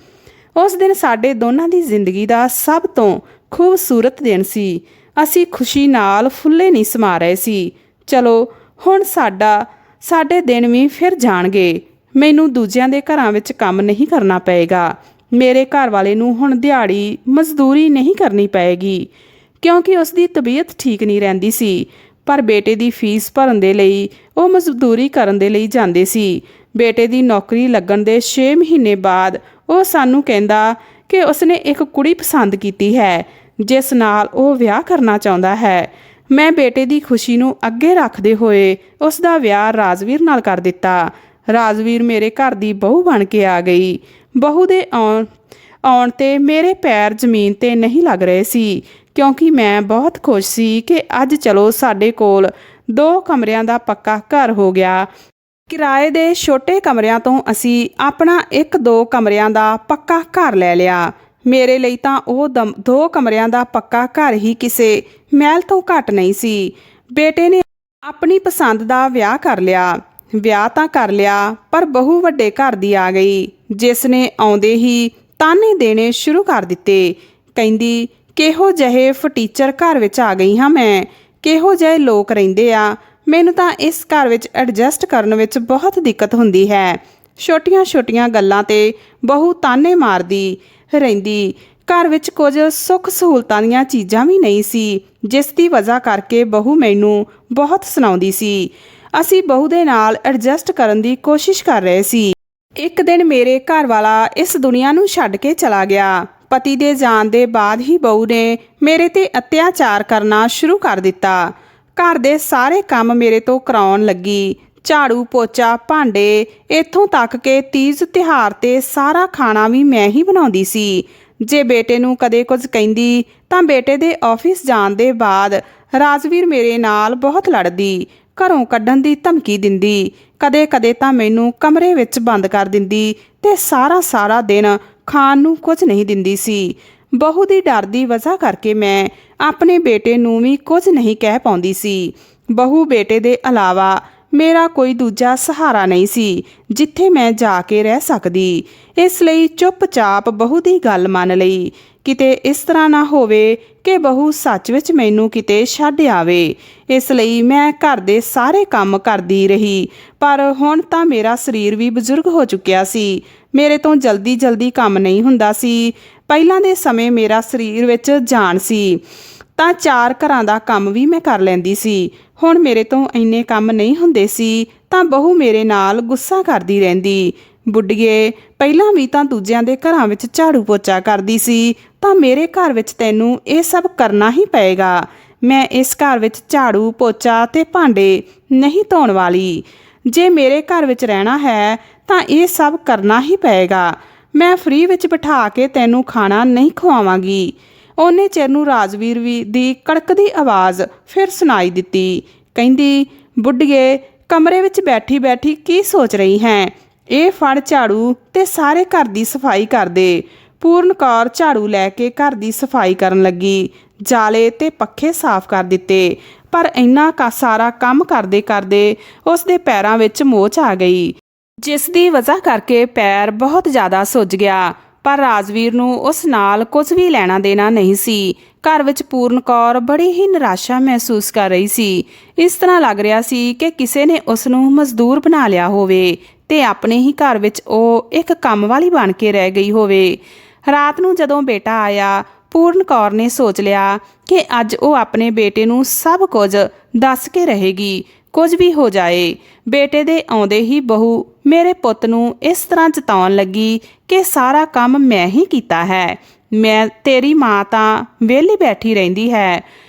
Speaker 1: ਉਸ ਦਿਨ ਸਾਡੇ ਦੋਨਾਂ ਦੀ ਜ਼ਿੰਦਗੀ ਦਾ ਸਭ ਤੋਂ ਖੂਬਸੂਰਤ ਦਿਨ ਸੀ। ਅਸੀਂ ਖੁਸ਼ੀ ਨਾਲ ਫੁੱਲੇ ਨਹੀਂ ਸਮਾ ਰਹੇ ਸੀ। ਚਲੋ ਹੁਣ ਸਾਡੇ ਦਿਨ ਵੀ ਫਿਰ ਜਾਣਗੇ। ਮੈਨੂੰ ਦੂਜਿਆਂ ਦੇ ਘਰਾਂ ਵਿੱਚ ਕੰਮ ਨਹੀਂ ਕਰਨਾ ਪਏਗਾ। ਮੇਰੇ ਘਰ ਵਾਲੇ ਨੂੰ ਹੁਣ ਦਿਹਾੜੀ ਮਜ਼ਦੂਰੀ ਨਹੀਂ ਕਰਨੀ ਪਏਗੀ ਕਿਉਂਕਿ ਉਸ ਦੀ ਤਬੀਅਤ ਠੀਕ ਨਹੀਂ ਰਹਿੰਦੀ ਸੀ। ਪਰ ਬੇਟੇ ਦੀ ਫੀਸ ਭਰਨ ਦੇ ਲਈ ਉਹ ਮਜ਼ਦੂਰੀ ਕਰਨ ਦੇ ਲਈ ਜਾਂਦੇ ਸੀ। ਬੇਟੇ ਦੀ ਨੌਕਰੀ ਲੱਗਣ ਦੇ 6 ਮਹੀਨੇ ਬਾਅਦ ਉਹ ਸਾਨੂੰ ਕਹਿੰਦਾ ਕਿ ਉਸਨੇ ਇੱਕ ਕੁੜੀ ਪਸੰਦ ਕੀਤੀ ਹੈ ਜਿਸ ਨਾਲ ਉਹ ਵਿਆਹ ਕਰਨਾ ਚਾਹੁੰਦਾ ਹੈ। ਮੈਂ ਬੇਟੇ ਦੀ ਖੁਸ਼ੀ ਨੂੰ ਅੱਗੇ ਰੱਖਦੇ ਹੋਏ ਉਸ ਦਾ ਵਿਆਹ ਰਾਜਵੀਰ ਨਾਲ ਕਰ ਦਿੱਤਾ। ਰਾਜਵੀਰ ਮੇਰੇ ਘਰ ਦੀ ਬਹੂ ਬਣ ਕੇ ਆ ਗਈ। ਬਹੂ ਦੇ ਆਉਣ ਤੇ ਮੇਰੇ ਪੈਰ ਜ਼ਮੀਨ ਤੇ ਨਹੀਂ ਲੱਗ ਰਹੇ ਸੀ ਕਿਉਂਕਿ ਮੈਂ ਬਹੁਤ ਖੁਸ਼ ਸੀ ਕਿ ਅੱਜ ਚਲੋ ਸਾਡੇ ਕੋਲ 2 ਕਮਰਿਆਂ ਦਾ ਪੱਕਾ ਘਰ ਹੋ ਗਿਆ। ਕਿਰਾਏ ਦੇ ਛੋਟੇ ਕਮਰਿਆਂ ਤੋਂ ਅਸੀਂ ਆਪਣਾ 1-2 ਕਮਰਿਆਂ ਦਾ ਪੱਕਾ ਘਰ ਲੈ ਲਿਆ। ਮੇਰੇ ਲਈ ਤਾਂ ਉਹ 2 ਕਮਰਿਆਂ ਦਾ ਪੱਕਾ ਘਰ ਹੀ ਕਿਸੇ ਮਹਿਲ ਤੋਂ ਘੱਟ ਨਹੀਂ ਸੀ। ਬੇਟੇ ਨੇ ਆਪਣੀ ਪਸੰਦ ਦਾ ਵਿਆਹ ਕਰ ਲਿਆ। ਵਿਆਹ ਤਾਂ ਕਰ ਲਿਆ ਪਰ ਬਹੂ ਵੱਡੇ ਘਰ ਦੀ ਆ ਗਈ ਜਿਸ ਨੇ ਆਉਂਦੇ ਹੀ ਤਾਨੇ ਦੇਣੇ ਸ਼ੁਰੂ ਕਰ ਦਿੱਤੇ। ਕਹਿੰਦੀ, ਕਿਹੋ ਜਿਹੇ ਫਟੀਚਰ ਘਰ ਵਿੱਚ ਆ ਗਈ ਹਾਂ ਮੈਂ, ਕਿਹੋ ਜਿਹੇ ਲੋਕ ਰਹਿੰਦੇ ਆ। ਮੈਨੂੰ ਤਾਂ ਇਸ ਘਰ ਵਿੱਚ ਐਡਜਸਟ ਕਰਨ ਵਿੱਚ ਬਹੁਤ ਦਿੱਕਤ ਹੁੰਦੀ ਹੈ। ਛੋਟੀਆਂ-ਛੋਟੀਆਂ ਗੱਲਾਂ ਤੇ ਬਹੂ ਤਾਨੇ ਮਾਰਦੀ ਰਹਿੰਦੀ। ਘਰ ਵਿੱਚ ਕੁਝ ਸੁੱਖ ਸਹੂਲਤਾਂ ਦੀਆਂ ਚੀਜ਼ਾਂ ਵੀ ਨਹੀਂ ਸੀ ਜਿਸ ਦੀ ਵਜ੍ਹਾ ਕਰਕੇ ਬਹੂ ਮੈਨੂੰ ਬਹੁਤ ਸੁਣਾਉਂਦੀ ਸੀ। ਅਸੀਂ ਬਹੂ ਦੇ ਨਾਲ ਐਡਜਸਟ ਕਰਨ ਦੀ ਕੋਸ਼ਿਸ਼ ਕਰ ਰਹੇ ਸੀ। ਇੱਕ ਦਿਨ ਮੇਰੇ ਘਰ ਵਾਲਾ ਇਸ ਦੁਨੀਆ ਨੂੰ ਛੱਡ ਕੇ ਚਲਾ ਗਿਆ। ਪਤੀ ਦੇ ਜਾਣ ਦੇ ਬਾਅਦ ਹੀ ਬਹੂ ਨੇ ਮੇਰੇ ਤੇ ਅਤਿਆਚਾਰ ਕਰਨਾ ਸ਼ੁਰੂ ਕਰ ਦਿੱਤਾ। ਘਰ ਦੇ ਸਾਰੇ ਕੰਮ ਮੇਰੇ ਤੋਂ ਕਰਾਉਣ ਲੱਗੀ। ਝਾੜੂ ਪੋਚਾ ਭਾਂਡੇ, ਇੱਥੋਂ ਤੱਕ ਕਿ ਤੀਜ ਤਿਉਹਾਰ ਤੇ ਸਾਰਾ ਖਾਣਾ ਵੀ ਮੈਂ ਹੀ ਬਣਾਉਂਦੀ ਸੀ। ਜੇ ਬੇਟੇ ਨੂੰ ਕਦੇ ਕੁਝ ਕਹਿੰਦੀ ਤਾਂ ਬੇਟੇ ਦੇ ਆਫਿਸ ਜਾਣ ਦੇ ਬਾਅਦ ਰਾਜਵੀਰ ਮੇਰੇ ਨਾਲ ਬਹੁਤ ਲੜਦੀ, ਘਰੋਂ ਕੱਢਣ ਦੀ ਧਮਕੀ ਦਿੰਦੀ। ਕਦੇ-ਕਦੇ ਤਾਂ ਮੈਨੂੰ ਕਮਰੇ ਵਿੱਚ ਬੰਦ ਕਰ ਦਿੰਦੀ ਤੇ ਸਾਰਾ ਦਿਨ ਖਾਣ ਨੂੰ ਕੁਝ ਨਹੀਂ ਦਿੰਦੀ ਸੀ। ਬਹੂ ਦੀ ਡਰ ਦੀ ਵਜ੍ਹਾ ਕਰਕੇ ਮੈਂ ਆਪਣੇ ਬੇਟੇ ਨੂੰ ਵੀ ਕੁਝ ਨਹੀਂ ਕਹਿ ਪਾਉਂਦੀ ਸੀ। ਬਹੂ ਬੇਟੇ ਦੇ ਇਲਾਵਾ ਮੇਰਾ ਕੋਈ ਦੂਜਾ ਸਹਾਰਾ ਨਹੀਂ ਸੀ ਜਿੱਥੇ ਮੈਂ ਜਾ ਕੇ ਰਹਿ ਸਕਦੀ। ਇਸ ਲਈ ਚੁੱਪਚਾਪ ਬਹੂ ਦੀ ਗੱਲ ਮੰਨ ਲਈ। ਕਿਤੇ ਇਸ ਤਰ੍ਹਾਂ ਨਾ ਹੋਵੇ ਕਿ ਬਹੂ ਸੱਚ ਵਿੱਚ ਮੈਨੂੰ ਕਿਤੇ ਛੱਡ ਆਵੇ। ਇਸ ਲਈ ਮੈਂ ਘਰ ਦੇ ਸਾਰੇ ਕੰਮ ਕਰਦੀ ਰਹੀ। ਪਰ ਹੁਣ ਤਾਂ ਮੇਰਾ ਸਰੀਰ ਵੀ ਬਜ਼ੁਰਗ ਹੋ ਚੁੱਕਿਆ ਸੀ। ਮੇਰੇ ਤੋਂ ਜਲਦੀ ਕੰਮ ਨਹੀਂ ਹੁੰਦਾ ਸੀ। ਪਹਿਲਾਂ ਦੇ ਸਮੇਂ ਮੇਰਾ ਸਰੀਰ ਵਿੱਚ ਜਾਨ ਸੀ ਤਾਂ 4 ਘਰਾਂ ਦਾ ਕੰਮ ਵੀ ਮੈਂ ਕਰ ਲੈਂਦੀ ਸੀ। ਹੁਣ ਮੇਰੇ ਤੋਂ ਇੰਨੇ ਕੰਮ ਨਹੀਂ ਹੁੰਦੇ ਸੀ ਤਾਂ ਬਹੂ ਮੇਰੇ ਨਾਲ ਗੁੱਸਾ ਕਰਦੀ ਰਹਿੰਦੀ। ਬੁੱਢੀਏ, ਪਹਿਲਾਂ ਵੀ ਤਾਂ ਦੂਜਿਆਂ ਦੇ ਘਰਾਂ ਵਿੱਚ ਝਾੜੂ ਪੋਚਾ ਕਰਦੀ ਸੀ ਤਾਂ ਮੇਰੇ ਘਰ ਵਿੱਚ ਤੈਨੂੰ ਇਹ ਸਭ ਕਰਨਾ ਹੀ ਪਏਗਾ। ਮੈਂ ਇਸ ਘਰ ਵਿੱਚ ਝਾੜੂ ਪੋਚਾ ਤੇ ਭਾਂਡੇ ਨਹੀਂ ਧੋਣ ਵਾਲੀ। ਜੇ ਮੇਰੇ ਘਰ ਵਿੱਚ ਰਹਿਣਾ ਹੈ ਤਾਂ ਇਹ ਸਭ ਕਰਨਾ ਹੀ ਪਏਗਾ। ਮੈਂ ਫ੍ਰੀ ਵਿੱਚ ਬਿਠਾ ਕੇ ਤੈਨੂੰ ਖਾਣਾ ਨਹੀਂ ਖਵਾਵਾਂਗੀ। ਉਹਨੇ ਚਿਰ ਨੂੰ ਰਾਜਵੀਰ ਦੀ ਕੜਕਦੀ ਆਵਾਜ਼ ਫਿਰ ਸੁਣਾਈ ਦਿੱਤੀ। ਕਹਿੰਦੀ, ਬੁੱਢੀਏ, ਕਮਰੇ ਵਿੱਚ ਬੈਠੀ ਕੀ ਸੋਚ ਰਹੀ ਹੈ? ਇਹ ਫੜ ਝਾੜੂ ਤੇ ਸਾਰੇ ਘਰ ਦੀ ਸਫਾਈ ਕਰ ਦੇ। ਪੂਰਨ ਕੌਰ ਝਾੜੂ ਲੈ ਕੇ ਘਰ ਦੀ ਸਫਾਈ ਕਰਨ ਲੱਗੀ। ਜਾਲੇ ਤੇ ਪੱਖੇ ਸਾਫ਼ ਕਰ ਦਿੱਤੇ। ਪਰ ਇੰਨਾ ਸਾਰਾ ਕੰਮ ਕਰਦੇ ਉਸ ਦੇ ਪੈਰਾਂ ਵਿੱਚ ਮੋਚ ਆ ਗਈ, ਜਿਸ ਦੀ ਵਜ੍ਹਾ ਕਰਕੇ ਪੈਰ ਬਹੁਤ ਜ਼ਿਆਦਾ ਸੁੱਜ ਗਿਆ। ਪਰ ਰਾਜਵੀਰ ਨੂੰ ਉਸ ਨਾਲ ਕੁਝ ਵੀ ਲੈਣਾ ਦੇਣਾ ਨਹੀਂ ਸੀ। ਘਰ ਵਿੱਚ ਪੂਰਨ ਕੌਰ ਬੜੀ ਹੀ ਨਿਰਾਸ਼ਾ ਮਹਿਸੂਸ ਕਰ ਰਹੀ ਸੀ। ਇਸ ਤਰ੍ਹਾਂ ਲੱਗ ਰਿਹਾ ਸੀ ਕਿ ਕਿਸੇ ਨੇ ਉਸ ਨੂੰ ਮਜ਼ਦੂਰ ਬਣਾ ਲਿਆ ਹੋਵੇ ਤੇ ਆਪਣੇ ਹੀ ਘਰ ਵਿੱਚ ਉਹ ਇੱਕ ਕੰਮ ਵਾਲੀ ਬਣ ਕੇ ਰਹਿ ਗਈ ਹੋਵੇ। ਰਾਤ ਨੂੰ ਜਦੋਂ ਬੇਟਾ ਆਇਆ, ਪੂਰਨ ਕੌਰ ਨੇ ਸੋਚ ਲਿਆ ਕਿ ਅੱਜ ਉਹ ਆਪਣੇ ਬੇਟੇ ਨੂੰ ਸਭ ਕੁਝ ਦੱਸ ਕੇ ਰਹੇਗੀ। ਕੁਝ ਵੀ ਹੋ ਜਾਏ। ਬੇਟੇ ਦੇ ਆਉਂਦੇ ਹੀ ਬਹੂ ਮੇਰੇ ਪੁੱਤ ਨੂੰ ਇਸ ਤਰ੍ਹਾਂ ਜਤਾਉਣ ਲੱਗੀ ਕਿ ਸਾਰਾ ਕੰਮ ਮੈਂ ਹੀ ਕੀਤਾ ਹੈ। ਤੇਰੀ ਮਾਂ ਤਾਂ ਵਿਹਲੀ ਬੈਠੀ ਰਹਿੰਦੀ ਹੈ।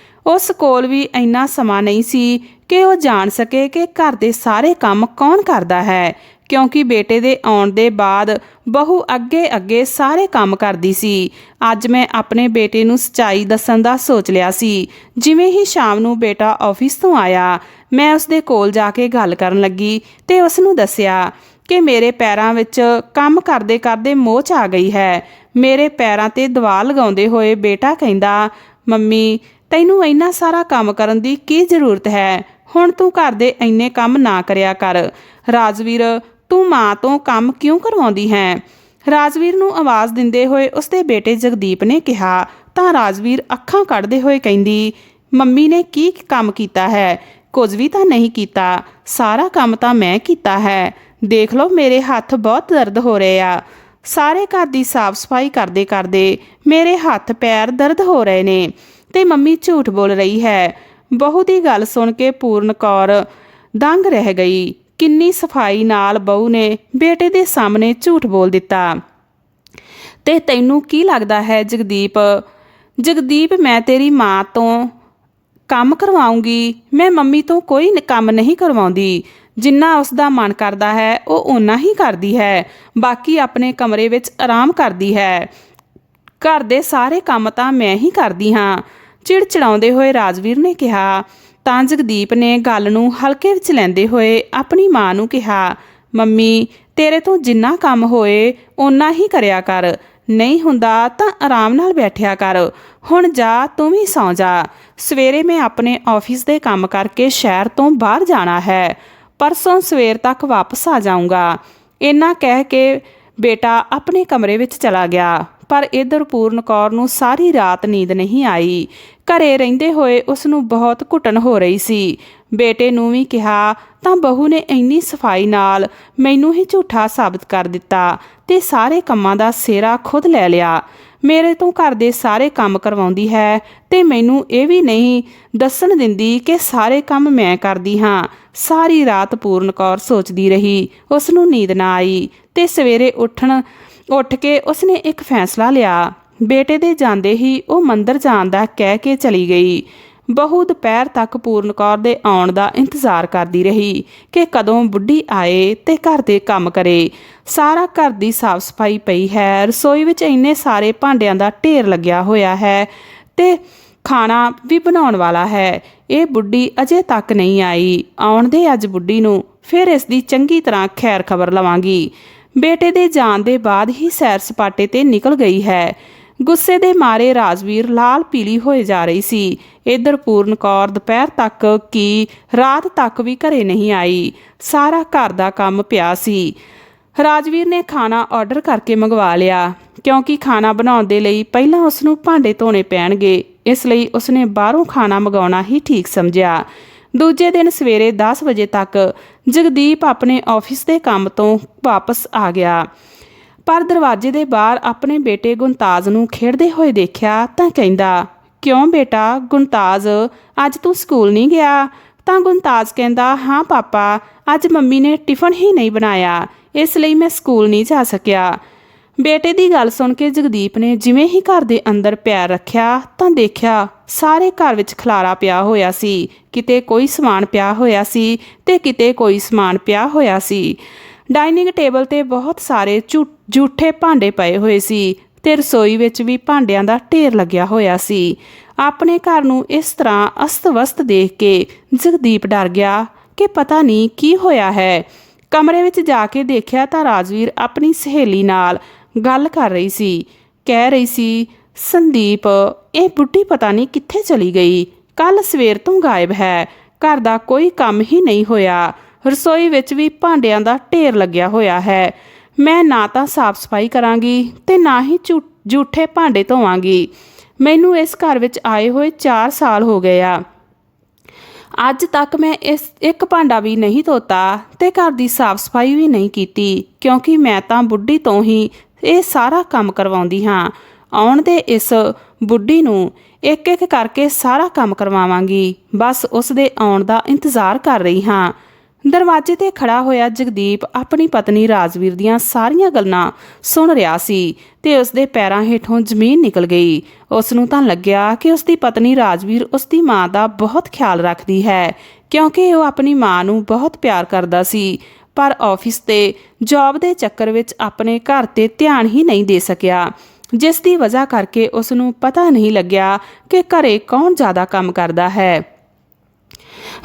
Speaker 1: ਉਸ ਕੋਲ ਵੀ ਇੰਨਾ ਸਮਾਂ ਨਹੀਂ ਸੀ ਕਿ ਉਹ ਜਾਣ ਸਕੇ ਕਿ ਘਰ ਦੇ ਸਾਰੇ ਕੰਮ ਕੌਣ ਕਰਦਾ ਹੈ, ਕਿਉਂਕਿ ਬੇਟੇ ਦੇ ਆਉਣ ਦੇ ਬਾਅਦ ਬਹੂ ਅੱਗੇ ਸਾਰੇ ਕੰਮ ਕਰਦੀ ਸੀ। ਅੱਜ ਮੈਂ ਆਪਣੇ ਬੇਟੇ ਨੂੰ ਸੱਚਾਈ ਦੱਸਣ ਦਾ ਸੋਚ ਲਿਆ ਸੀ। ਜਿਵੇਂ ਹੀ ਸ਼ਾਮ ਨੂੰ ਬੇਟਾ ਆਫਿਸ ਤੋਂ ਆਇਆ, ਮੈਂ ਉਸ ਦੇ ਕੋਲ ਜਾ ਕੇ ਗੱਲ ਕਰਨ ਲੱਗੀ ਤੇ ਉਸ ਨੂੰ ਦੱਸਿਆ ਕਿ ਮੇਰੇ ਪੈਰਾਂ ਵਿੱਚ ਕੰਮ ਕਰਦੇ ਮੋਚ ਆ ਗਈ ਹੈ। ਮੇਰੇ ਪੈਰਾਂ ਤੇ ਦਵਾ ਲਗਾਉਂਦੇ ਹੋਏ ਬੇਟਾ ਕਹਿੰਦਾ, ਮੰਮੀ, ਤੈਨੂੰ ਇੰਨਾ ਸਾਰਾ ਕੰਮ ਕਰਨ ਦੀ ਕੀ ਜ਼ਰੂਰਤ ਹੈ? ਹੁਣ ਤੂੰ ਘਰ ਦੇ ਇੰਨੇ ਕੰਮ ਨਾ ਕਰਿਆ ਕਰ। ਰਾਜਵੀਰ, ਤੂੰ ਮਾਂ ਤੋਂ ਕੰਮ ਕਿਉਂ ਕਰਵਾਉਂਦੀ ਹੈ? ਰਾਜਵੀਰ ਨੂੰ ਆਵਾਜ਼ ਦਿੰਦੇ ਹੋਏ ਉਸਦੇ ਬੇਟੇ ਜਗਦੀਪ ਨੇ ਕਿਹਾ ਤਾਂ ਰਾਜਵੀਰ ਅੱਖਾਂ ਕੱਢਦੇ ਹੋਏ ਕਹਿੰਦੀ, ਮੰਮੀ ਨੇ ਕੀ ਕੰਮ ਕੀਤਾ ਹੈ? ਕੁਝ ਵੀ ਤਾਂ ਨਹੀਂ ਕੀਤਾ। ਸਾਰਾ ਕੰਮ ਤਾਂ ਮੈਂ ਕੀਤਾ ਹੈ। ਦੇਖ ਲਓ, ਮੇਰੇ ਹੱਥ ਬਹੁਤ ਦਰਦ ਹੋ ਰਹੇ ਆ। ਸਾਰੇ ਘਰ ਦੀ ਸਾਫ਼ ਸਫਾਈ ਕਰਦੇ ਮੇਰੇ ਹੱਥ ਪੈਰ ਦਰਦ ਹੋ ਰਹੇ ਨੇ ਤੇ ਮੰਮੀ ਝੂਠ ਬੋਲ ਰਹੀ ਹੈ। ਬਹੂ ਦੀ ਗੱਲ ਸੁਣ ਕੇ ਪੂਰਨ ਕੌਰ ਦੰਗ ਰਹਿ ਗਈ। ਕਿੰਨੀ ਸਫਾਈ ਨਾਲ ਬਹੂ ਨੇ ਬੇਟੇ ਦੇ ਸਾਹਮਣੇ ਝੂਠ ਬੋਲ ਦਿੱਤਾ। ਤੇ ਤੈਨੂੰ ਕੀ ਲੱਗਦਾ ਹੈ ਜਗਦੀਪ, ਮੈਂ ਤੇਰੀ ਮਾਂ ਤੋਂ ਕੰਮ ਕਰਵਾਉਂਗੀ? ਮੈਂ ਮੰਮੀ ਤੋਂ ਕੋਈ ਕੰਮ ਨਹੀਂ ਕਰਵਾਉਂਦੀ। ਜਿੰਨਾ ਉਸ ਦਾ ਮਨ ਕਰਦਾ ਹੈ ਉਹ ਓਨਾ ਹੀ ਕਰਦੀ ਹੈ। ਬਾਕੀ ਆਪਣੇ ਕਮਰੇ ਵਿੱਚ ਆਰਾਮ ਕਰਦੀ ਹੈ। ਘਰ ਦੇ ਸਾਰੇ ਕੰਮ ਤਾਂ ਮੈਂ ਹੀ ਕਰਦੀ ਹਾਂ। ਚਿੜਚਿੜਾਉਂਦੇ ਹੋਏ ਰਾਜਵੀਰ ਨੇ ਕਿਹਾ ਤਾਂ ਜਗਦੀਪ ਨੇ ਗੱਲ ਨੂੰ ਹਲਕੇ ਵਿੱਚ ਲੈਂਦੇ ਹੋਏ ਆਪਣੀ ਮਾਂ ਨੂੰ ਕਿਹਾ, ਮੰਮੀ, ਤੇਰੇ ਤੋਂ ਜਿੰਨਾ ਕੰਮ ਹੋਏ ਓਨਾ ਹੀ ਕਰਿਆ ਕਰ। ਨਹੀਂ ਹੁੰਦਾ ਤਾਂ ਆਰਾਮ ਨਾਲ ਬੈਠਿਆ ਕਰ। ਹੁਣ ਜਾ, ਤੂੰ ਵੀ ਸੌਂ ਜਾ। ਸਵੇਰੇ ਮੈਂ ਆਪਣੇ ਆਫਿਸ ਦੇ ਕੰਮ ਕਰਕੇ ਸ਼ਹਿਰ ਤੋਂ ਬਾਹਰ ਜਾਣਾ ਹੈ। ਪਰਸੋਂ ਸਵੇਰ ਤੱਕ ਵਾਪਸ ਆ ਜਾਊਂਗਾ। ਇੰਨਾ ਕਹਿ ਕੇ ਬੇਟਾ ਆਪਣੇ ਕਮਰੇ ਵਿੱਚ ਚਲਾ ਗਿਆ। ਪਰ ਇੱਧਰ ਪੂਰਨ ਕੌਰ ਨੂੰ ਸਾਰੀ ਰਾਤ ਨੀਂਦ ਨਹੀਂ ਆਈ। ਘਰੇ ਰਹਿੰਦੇ ਹੋਏ ਉਸ ਨੂੰ ਬਹੁਤ ਘੁਟਨ ਹੋ ਰਹੀ ਸੀ। ਬੇਟੇ ਨੂੰ ਵੀ ਕਿਹਾ ਤਾਂ ਬਹੂ ਨੇ ਇੰਨੀ ਸਫਾਈ ਨਾਲ ਮੈਨੂੰ ਹੀ ਝੂਠਾ ਸਾਬਤ ਕਰ ਦਿੱਤਾ ਤੇ ਸਾਰੇ ਕੰਮਾਂ ਦਾ ਸਿਹਰਾ ਖੁਦ ਲੈ ਲਿਆ। ਮੇਰੇ ਤੋਂ ਘਰ ਦੇ ਸਾਰੇ ਕੰਮ ਕਰਵਾਉਂਦੀ ਹੈ ਤੇ ਮੈਨੂੰ ਇਹ ਵੀ ਨਹੀਂ ਦੱਸਣ ਦਿੰਦੀ ਕਿ ਸਾਰੇ ਕੰਮ ਮੈਂ ਕਰਦੀ ਹਾਂ। ਸਾਰੀ ਰਾਤ ਪੂਰਨ ਕੌਰ ਸੋਚਦੀ ਰਹੀ। ਉਸ ਨੂੰ ਨੀਂਦ ਨਾ ਆਈ ਤੇ ਸਵੇਰੇ ਉੱਠ ਕੇ ਉਸਨੇ ਇੱਕ ਫੈਸਲਾ ਲਿਆ। ਬੇਟੇ ਦੇ ਜਾਂਦੇ ਹੀ ਉਹ ਮੰਦਰ ਜਾਣ ਦਾ ਕਹਿ ਕੇ ਚਲੀ ਗਈ। ਬਹੂ ਦੁਪਹਿਰ ਤੱਕ ਪੂਰਨ ਕੌਰ ਦੇ ਆਉਣ ਦਾ ਇੰਤਜ਼ਾਰ ਕਰਦੀ ਰਹੀ ਕਿ ਕਦੋਂ ਬੁੱਢੀ ਆਏ ਤੇ ਘਰ ਦੇ ਕੰਮ ਕਰੇ। ਸਾਰਾ ਘਰ ਦੀ ਸਾਫ਼ ਸਫਾਈ ਪਈ ਹੈ। ਰਸੋਈ ਵਿੱਚ ਇੰਨੇ ਸਾਰੇ ਭਾਂਡਿਆਂ ਦਾ ਢੇਰ ਲੱਗਿਆ ਹੋਇਆ ਹੈ ਤੇ ਖਾਣਾ ਵੀ ਬਣਾਉਣ ਵਾਲਾ ਹੈ। ਇਹ ਬੁੱਢੀ ਅਜੇ ਤੱਕ ਨਹੀਂ ਆਈ। ਆਉਣ ਦੇ ਅੱਜ ਬੁੱਢੀ ਨੂੰ, ਫਿਰ ਇਸ ਦੀ ਚੰਗੀ ਤਰ੍ਹਾਂ ਖੈਰ ਖਬਰ ਲਵਾਂਗੀ। ਬੇਟੇ ਦੇ ਜਾਣ ਦੇ ਬਾਅਦ ਹੀ ਸੈਰ ਸਪਾਟੇ ਤੇ ਨਿਕਲ ਗਈ ਹੈ। ਗੁੱਸੇ ਦੇ ਮਾਰੇ ਰਾਜਵੀਰ ਲਾਲ ਪੀਲੀ ਹੋਏ ਜਾ ਰਹੀ ਸੀ। ਇੱਧਰ ਪੂਰਨ ਕੌਰ ਦੁਪਹਿਰ ਤੱਕ ਕੀ ਰਾਤ ਤੱਕ ਵੀ ਘਰੇ ਨਹੀਂ ਆਈ। ਸਾਰਾ ਘਰ ਦਾ ਕੰਮ ਪਿਆ ਸੀ। ਰਾਜਵੀਰ ਨੇ ਖਾਣਾ ਆਰਡਰ ਕਰਕੇ ਮੰਗਵਾ ਲਿਆ, ਕਿਉਂਕਿ ਖਾਣਾ ਬਣਾਉਣ ਦੇ ਲਈ ਪਹਿਲਾਂ ਉਸ ਨੂੰ ਭਾਂਡੇ ਧੋਣੇ ਪੈਣਗੇ। ਇਸ ਲਈ ਉਸਨੇ ਬਾਹਰੋਂ ਖਾਣਾ ਮੰਗਾਉਣਾ ਹੀ ਠੀਕ ਸਮਝਿਆ। ਦੂਜੇ ਦਿਨ ਸਵੇਰੇ 10 ਵਜੇ ਤੱਕ ਜਗਦੀਪ ਆਪਣੇ ਆਫਿਸ ਦੇ ਕੰਮ ਤੋਂ ਵਾਪਸ ਆ ਗਿਆ, ਪਰ ਦਰਵਾਜ਼ੇ ਦੇ ਬਾਹਰ ਆਪਣੇ ਬੇਟੇ ਗੁਣਤਾਜ ਨੂੰ ਖੇਡਦੇ ਹੋਏ ਦੇਖਿਆ ਤਾਂ ਕਹਿੰਦਾ, ਕਿਉਂ ਬੇਟਾ ਗੁਣਤਾਜ, ਅੱਜ ਤੂੰ ਸਕੂਲ ਨਹੀਂ ਗਿਆ? ਤਾਂ ਗੁਣਤਾਜ ਕਹਿੰਦਾ, ਹਾਂ ਪਾਪਾ, ਅੱਜ ਮੰਮੀ ਨੇ ਟਿਫਨ ਹੀ ਨਹੀਂ ਬਣਾਇਆ, ਇਸ ਲਈ ਮੈਂ ਸਕੂਲ ਨਹੀਂ ਜਾ ਸਕਿਆ। ਬੇਟੇ ਦੀ ਗੱਲ ਸੁਣ ਕੇ ਜਗਦੀਪ ਨੇ ਜਿਵੇਂ ਹੀ ਘਰ ਦੇ ਅੰਦਰ ਪੈਰ ਰੱਖਿਆ ਤਾਂ ਦੇਖਿਆ ਸਾਰੇ ਘਰ ਵਿੱਚ ਖਲਾਰਾ ਪਿਆ ਹੋਇਆ ਸੀ। ਕਿਤੇ ਕੋਈ ਸਮਾਨ ਪਿਆ ਹੋਇਆ ਸੀ ਤੇ ਕਿਤੇ ਕੋਈ ਸਮਾਨ ਪਿਆ ਹੋਇਆ ਸੀ। ਡਾਈਨਿੰਗ ਟੇਬਲ ਤੇ ਬਹੁਤ ਸਾਰੇ ਜੂਠੇ ਭਾਂਡੇ ਪਏ ਹੋਏ ਸੀ ਤੇ ਰਸੋਈ ਵਿੱਚ ਵੀ ਭਾਂਡਿਆਂ ਦਾ ਢੇਰ ਲੱਗਿਆ ਹੋਇਆ ਸੀ। ਆਪਣੇ ਘਰ ਨੂੰ ਇਸ ਤਰ੍ਹਾਂ ਅਸਤ-ਵਸਤ ਦੇਖ ਕੇ ਜਗਦੀਪ ਡਰ ਗਿਆ ਕਿ ਪਤਾ ਨਹੀਂ ਕੀ ਹੋਇਆ ਹੈ। ਕਮਰੇ ਵਿੱਚ ਜਾ ਕੇ ਦੇਖਿਆ ਤਾਂ ਰਾਜਵੀਰ ਆਪਣੀ ਸਹੇਲੀ ਨਾਲ ਗੱਲ ਕਰ ਰਹੀ ਸੀ। ਕਹਿ ਰਹੀ ਸੀ, ਸੰਦੀਪ, ਇਹ ਬੁੱਢੀ ਪਤਾ ਨਹੀਂ ਕਿੱਥੇ ਚਲੀ ਗਈ, ਕੱਲ ਸਵੇਰ ਤੋਂ ਗਾਇਬ ਹੈ, ਘਰ ਦਾ ਕੋਈ ਕੰਮ ਹੀ ਨਹੀਂ ਹੋਇਆ, ਰਸੋਈ ਵਿੱਚ ਵੀ ਭਾਂਡਿਆਂ ਦਾ ਢੇਰ ਲੱਗਿਆ ਹੋਇਆ ਹੈ। ਮੈਂ ਨਾ ਤਾਂ ਸਾਫ਼ ਸਫਾਈ ਕਰਾਂਗੀ ਤੇ ਨਾ ਹੀ ਜੂਠੇ ਭਾਂਡੇ ਧੋਵਾਂਗੀ। ਮੈਨੂੰ ਇਸ ਘਰ ਵਿੱਚ ਆਏ ਹੋਏ 4 ਸਾਲ ਹੋ ਗਏ ਆ, ਅੱਜ ਤੱਕ ਮੈਂ ਇੱਕ ਭਾਂਡਾ ਵੀ ਨਹੀਂ ਧੋਤਾ ਤੇ ਘਰ ਦੀ ਸਾਫ਼ ਸਫਾਈ ਵੀ ਨਹੀਂ ਕੀਤੀ, ਕਿਉਂਕਿ ਮੈਂ ਤਾਂ ਬੁੱਢੀ ਤੋਂ ਹੀ ਇਹ ਸਾਰਾ ਕੰਮ ਕਰਵਾਉਂਦੀ ਹਾਂ। ਆਉਣ ਦੇ ਇਸ ਬੁੱਢੀ ਨੂੰ ਇੱਕ ਇੱਕ ਕਰਕੇ ਸਾਰਾ ਕੰਮ ਕਰਵਾਵਾਂਗੀ, ਬਸ ਉਸ ਦੇ ਆਉਣ ਦਾ ਇੰਤਜ਼ਾਰ ਕਰ ਰਹੀ ਹਾਂ। ਦਰਵਾਜ਼ੇ ਤੇ ਖੜਾ ਹੋਇਆ ਜਗਦੀਪ ਆਪਣੀ ਪਤਨੀ ਰਾਜਵੀਰ ਦੀਆਂ ਸਾਰੀਆਂ ਗੱਲਾਂ ਸੁਣ ਰਿਹਾ ਸੀ ਤੇ ਉਸ ਦੇ ਪੈਰਾਂ ਹੇਠੋਂ ਜ਼ਮੀਨ ਨਿਕਲ ਗਈ। ਉਸ ਨੂੰ ਤਾਂ ਲੱਗਿਆ ਕਿ ਉਸ ਦੀ ਪਤਨੀ ਰਾਜਵੀਰ ਉਸ ਦੀ ਮਾਂ ਦਾ ਬਹੁਤ ਖਿਆਲ ਰੱਖਦੀ ਹੈ, ਕਿਉਂਕਿ ਉਹ ਆਪਣੀ ਮਾਂ ਨੂੰ ਬਹੁਤ ਪਿਆਰ ਕਰਦਾ ਸੀ, ਪਰ ਆਫਿਸ ਤੇ ਜੌਬ ਦੇ ਚੱਕਰ ਵਿੱਚ ਆਪਣੇ ਘਰ ਤੇ ਧਿਆਨ ਹੀ ਨਹੀਂ ਦੇ ਸਕਿਆ, ਜਿਸ ਦੀ ਵਜ੍ਹਾ ਕਰਕੇ ਉਸ ਨੂੰ ਪਤਾ ਨਹੀਂ ਲੱਗਿਆ ਕਿ ਘਰੇ ਕੌਣ ਜ਼ਿਆਦਾ ਕੰਮ ਕਰਦਾ ਹੈ।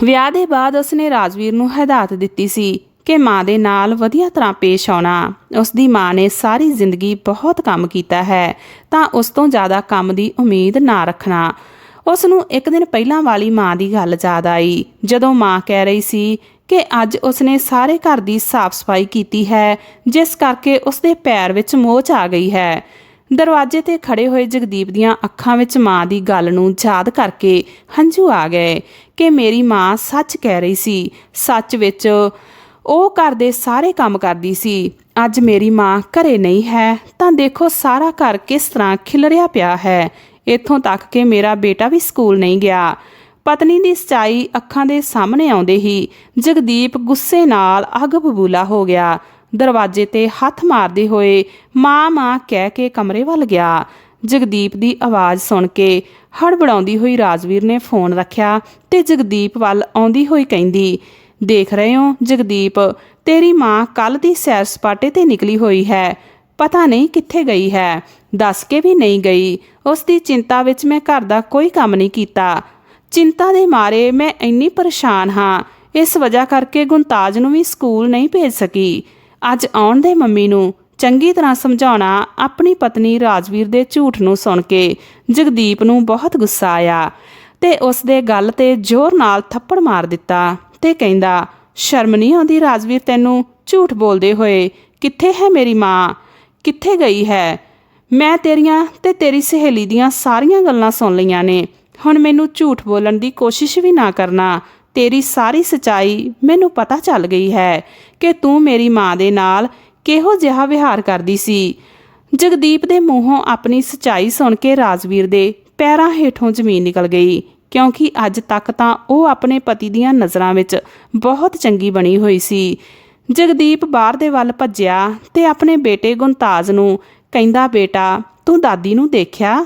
Speaker 1: ਵਿਆਹ ਦੇ ਬਾਅਦ ਉਸਨੇ ਰਾਜਵੀਰ ਨੂੰ ਹਦਾਇਤ ਦਿੱਤੀ ਸੀ ਕਿ ਮਾਂ ਦੇ ਨਾਲ ਵਧੀਆ ਤਰ੍ਹਾਂ ਪੇਸ਼ ਆਉਣਾ। ਉਸ ਦੀ ਮਾਂ ਨੇ ਸਾਰੀ ਜ਼ਿੰਦਗੀ ਬਹੁਤ ਕੰਮ ਕੀਤਾ ਹੈ ਤਾਂ ਉਸ ਤੋਂ ਜ਼ਿਆਦਾ ਕੰਮ ਦੀ ਉਮੀਦ ਨਾ ਰੱਖਣਾ। ਉਸ ਨੂੰ ਇੱਕ ਦਿਨ ਪਹਿਲਾਂ ਵਾਲੀ ਮਾਂ ਦੀ ਗੱਲ ਯਾਦ ਆਈ, ਜਦੋਂ ਮਾਂ ਕਹਿ ਰਹੀ ਸੀ ਕਿ ਅੱਜ ਉਸਨੇ ਸਾਰੇ ਘਰ ਦੀ ਸਾਫ਼ ਸਫਾਈ ਕੀਤੀ ਹੈ, ਜਿਸ ਕਰਕੇ ਉਸਦੇ ਪੈਰ ਵਿੱਚ ਮੋਚ ਆ ਗਈ ਹੈ। ਦਰਵਾਜ਼ੇ ਤੇ ਖੜੇ ਹੋਏ ਜਗਦੀਪ ਦੀਆਂ ਅੱਖਾਂ ਵਿੱਚ ਮਾਂ ਦੀ ਗੱਲ ਨੂੰ ਯਾਦ ਕਰਕੇ ਹੰਝੂ ਆ ਗਏ ਕਿ ਮੇਰੀ ਮਾਂ ਸੱਚ ਕਹਿ ਰਹੀ ਸੀ। ਸੱਚ ਵਿੱਚ ਉਹ ਘਰ ਦੇ ਸਾਰੇ ਕੰਮ ਕਰਦੀ ਸੀ। ਅੱਜ ਮੇਰੀ ਮਾਂ ਘਰੇ ਨਹੀਂ ਹੈ ਤਾਂ ਦੇਖੋ ਸਾਰਾ ਘਰ ਕਿਸ ਤਰ੍ਹਾਂ ਖਿਲਰਿਆ ਪਿਆ ਹੈ, ਇੱਥੋਂ ਤੱਕ ਕਿ ਮੇਰਾ ਬੇਟਾ ਵੀ ਸਕੂਲ ਨਹੀਂ ਗਿਆ। ਪਤਨੀ ਦੀ ਸੱਚਾਈ ਅੱਖਾਂ ਦੇ ਸਾਹਮਣੇ ਆਉਂਦੇ ਹੀ ਜਗਦੀਪ ਗੁੱਸੇ ਨਾਲ ਅੱਗ ਬਬੂਲਾ ਹੋ ਗਿਆ। ਦਰਵਾਜ਼ੇ ਤੇ ਹੱਥ ਮਾਰਦੇ ਹੋਏ ਮਾਂ ਕਹਿ ਕੇ ਕਮਰੇ ਵੱਲ ਗਿਆ। ਜਗਦੀਪ ਦੀ ਆਵਾਜ਼ ਸੁਣ ਕੇ ਹੜਬੜਾਉਂਦੀ ਹੋਈ ਰਾਜਵੀਰ ਨੇ ਫੋਨ ਰੱਖਿਆ ਤੇ ਜਗਦੀਪ ਵੱਲ ਆਉਂਦੀ ਹੋਈ ਕਹਿੰਦੀ, ਦੇਖ ਰਹੇ ਹੋ ਜਗਦੀਪ, ਤੇਰੀ ਮਾਂ ਕੱਲ ਦੀ ਸੈਰ ਸਪਾਟੇ ਤੇ ਨਿਕਲੀ ਹੋਈ ਹੈ, ਪਤਾ ਨਹੀਂ ਕਿੱਥੇ ਗਈ ਹੈ, ਦੱਸ ਕੇ ਵੀ ਨਹੀਂ ਗਈ। ਉਸ ਦੀ ਚਿੰਤਾ ਵਿੱਚ ਮੈਂ ਘਰ ਦਾ ਕੋਈ ਕੰਮ ਨਹੀਂ ਕੀਤਾ। ਚਿੰਤਾ ਦੇ ਮਾਰੇ ਮੈਂ ਇੰਨੀ ਪਰੇਸ਼ਾਨ ਹਾਂ, ਇਸ ਵਜ੍ਹਾ ਕਰਕੇ ਗੁਣਤਾਜ ਨੂੰ ਵੀ ਸਕੂਲ ਨਹੀਂ ਭੇਜ ਸਕੀ। ਅੱਜ ਆਉਣ ਦੇ ਮੰਮੀ ਨੂੰ ਚੰਗੀ ਤਰ੍ਹਾਂ ਸਮਝਾਉਣਾ। ਆਪਣੀ ਪਤਨੀ ਰਾਜਵੀਰ ਦੇ ਝੂਠ ਨੂੰ ਸੁਣ ਕੇ ਜਗਦੀਪ ਨੂੰ ਬਹੁਤ ਗੁੱਸਾ ਆਇਆ ਤੇ ਉਸ ਦੇ ਗੱਲ ਤੇ ਜ਼ੋਰ ਨਾਲ ਥੱਪੜ ਮਾਰ ਦਿੱਤਾ ਤੇ ਕਹਿੰਦਾ, ਸ਼ਰਮ ਨਹੀਂ ਆਉਂਦੀ ਰਾਜਵੀਰ ਤੈਨੂੰ ਝੂਠ ਬੋਲਦੇ ਹੋਏ? ਕਿੱਥੇ ਹੈ ਮੇਰੀ ਮਾਂ, ਕਿੱਥੇ ਗਈ ਹੈ? ਮੈਂ ਤੇਰੀਆਂ ਤੇ ਤੇਰੀ ਸਹੇਲੀ ਦੀਆਂ ਸਾਰੀਆਂ ਗੱਲਾਂ ਸੁਣ ਲਈਆਂ ਨੇ, ਹੁਣ ਮੈਨੂੰ ਝੂਠ ਬੋਲਣ ਦੀ ਕੋਸ਼ਿਸ਼ ਵੀ ਨਾ ਕਰਨਾ। ਤੇਰੀ ਸਾਰੀ ਸੱਚਾਈ ਮੈਨੂੰ ਪਤਾ ਚੱਲ ਗਈ ਹੈ ਕਿ ਤੂੰ ਮੇਰੀ ਮਾਂ ਦੇ ਨਾਲ ਕਿਹੋ ਜਿਹਾ ਵਿਹਾਰ ਕਰਦੀ ਸੀ। ਜਗਦੀਪ ਦੇ ਮੂੰਹੋਂ ਆਪਣੀ ਸੱਚਾਈ ਸੁਣ ਕੇ ਰਾਜਵੀਰ ਦੇ ਪੈਰਾਂ ਹੇਠੋਂ ਜ਼ਮੀਨ ਨਿਕਲ ਗਈ, ਕਿਉਂਕਿ ਅੱਜ ਤੱਕ ਤਾਂ ਉਹ ਆਪਣੇ ਪਤੀ ਦੀਆਂ ਨਜ਼ਰਾਂ ਵਿੱਚ ਬਹੁਤ ਚੰਗੀ ਬਣੀ ਹੋਈ ਸੀ। ਜਗਦੀਪ ਬਾਹਰ ਦੇ ਵੱਲ ਭੱਜਿਆ ਤੇ ਆਪਣੇ ਬੇਟੇ ਗੁਣਤਾਜ ਨੂੰ ਕਹਿੰਦਾ, ਬੇਟਾ ਤੂੰ ਦਾਦੀ ਨੂੰ ਦੇਖਿਆ?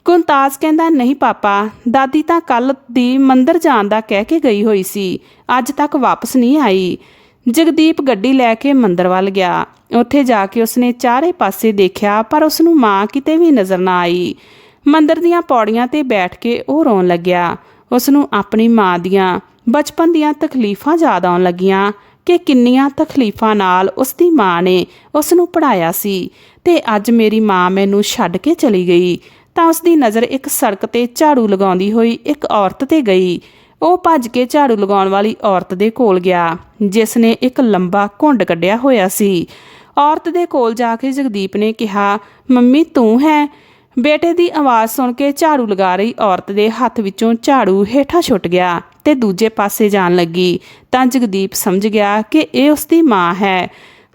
Speaker 1: ਗੁਣਤਾਜ ਕਹਿੰਦਾ, ਨਹੀਂ ਪਾਪਾ, ਦਾਦੀ ਤਾਂ ਕੱਲ ਦੀ ਮੰਦਰ ਜਾਣ ਦਾ ਕਹਿ ਕੇ ਗਈ ਹੋਈ ਸੀ, ਅੱਜ ਤੱਕ ਵਾਪਸ ਨਹੀਂ ਆਈ। ਜਗਦੀਪ ਗੱਡੀ ਲੈ ਕੇ ਮੰਦਰ ਵੱਲ ਗਿਆ। ਉੱਥੇ ਜਾ ਕੇ ਉਸਨੇ ਚਾਰੇ ਪਾਸੇ ਦੇਖਿਆ, ਪਰ ਉਸ ਨੂੰ ਮਾਂ ਕਿਤੇ ਵੀ ਨਜ਼ਰ ਨਾ ਆਈ। ਮੰਦਰ ਦੀਆਂ ਪੌੜੀਆਂ ਤੇ ਬੈਠ ਕੇ ਉਹ ਰੋਣ ਲੱਗਿਆ। ਉਸ ਨੂੰ ਆਪਣੀ ਮਾਂ ਦੀਆਂ ਬਚਪਨ ਦੀਆਂ ਤਕਲੀਫਾਂ ਯਾਦ ਆਉਣ ਲੱਗੀਆਂ ਕਿ ਕਿੰਨੀਆਂ ਤਕਲੀਫਾਂ ਨਾਲ ਉਸ ਦੀ ਮਾਂ ਨੇ ਉਸ ਨੂੰ ਪੜ੍ਹਾਇਆ ਸੀ ਤੇ ਅੱਜ ਮੇਰੀ ਮਾਂ ਮੈਨੂੰ ਛੱਡ ਕੇ ਚਲੀ ਗਈ। ਤਾਂ ਉਸ ਦੀ ਨਜ਼ਰ ਇੱਕ ਸੜਕ ਤੇ ਝਾੜੂ ਲਗਾਉਂਦੀ ਹੋਈ ਇੱਕ ਔਰਤ ਤੇ ਗਈ। ਉਹ ਭੱਜ ਕੇ ਝਾੜੂ ਲਗਾਉਣ ਵਾਲੀ ਔਰਤ ਦੇ ਕੋਲ ਗਿਆ, ਜਿਸ ਨੇ ਇੱਕ ਲੰਬਾ ਘੁੰਡ ਕੱਢਿਆ ਹੋਇਆ ਸੀ। ਔਰਤ ਦੇ ਕੋਲ ਜਾ ਕੇ ਜਗਦੀਪ ਨੇ ਕਿਹਾ, ਮੰਮੀ ਤੂੰ ਹੈ? ਬੇਟੇ ਦੀ ਆਵਾਜ਼ ਸੁਣ ਕੇ ਝਾੜੂ ਲਗਾ ਰਹੀ ਔਰਤ ਦੇ ਹੱਥ ਵਿੱਚੋਂ ਝਾੜੂ ਹੇਠਾਂ ਛੁੱਟ ਗਿਆ ਤੇ ਦੂਜੇ ਪਾਸੇ ਜਾਣ ਲੱਗੀ। ਤਾਂ ਜਗਦੀਪ ਸਮਝ ਗਿਆ ਕਿ ਇਹ ਉਸ ਦੀ ਮਾਂ ਹੈ।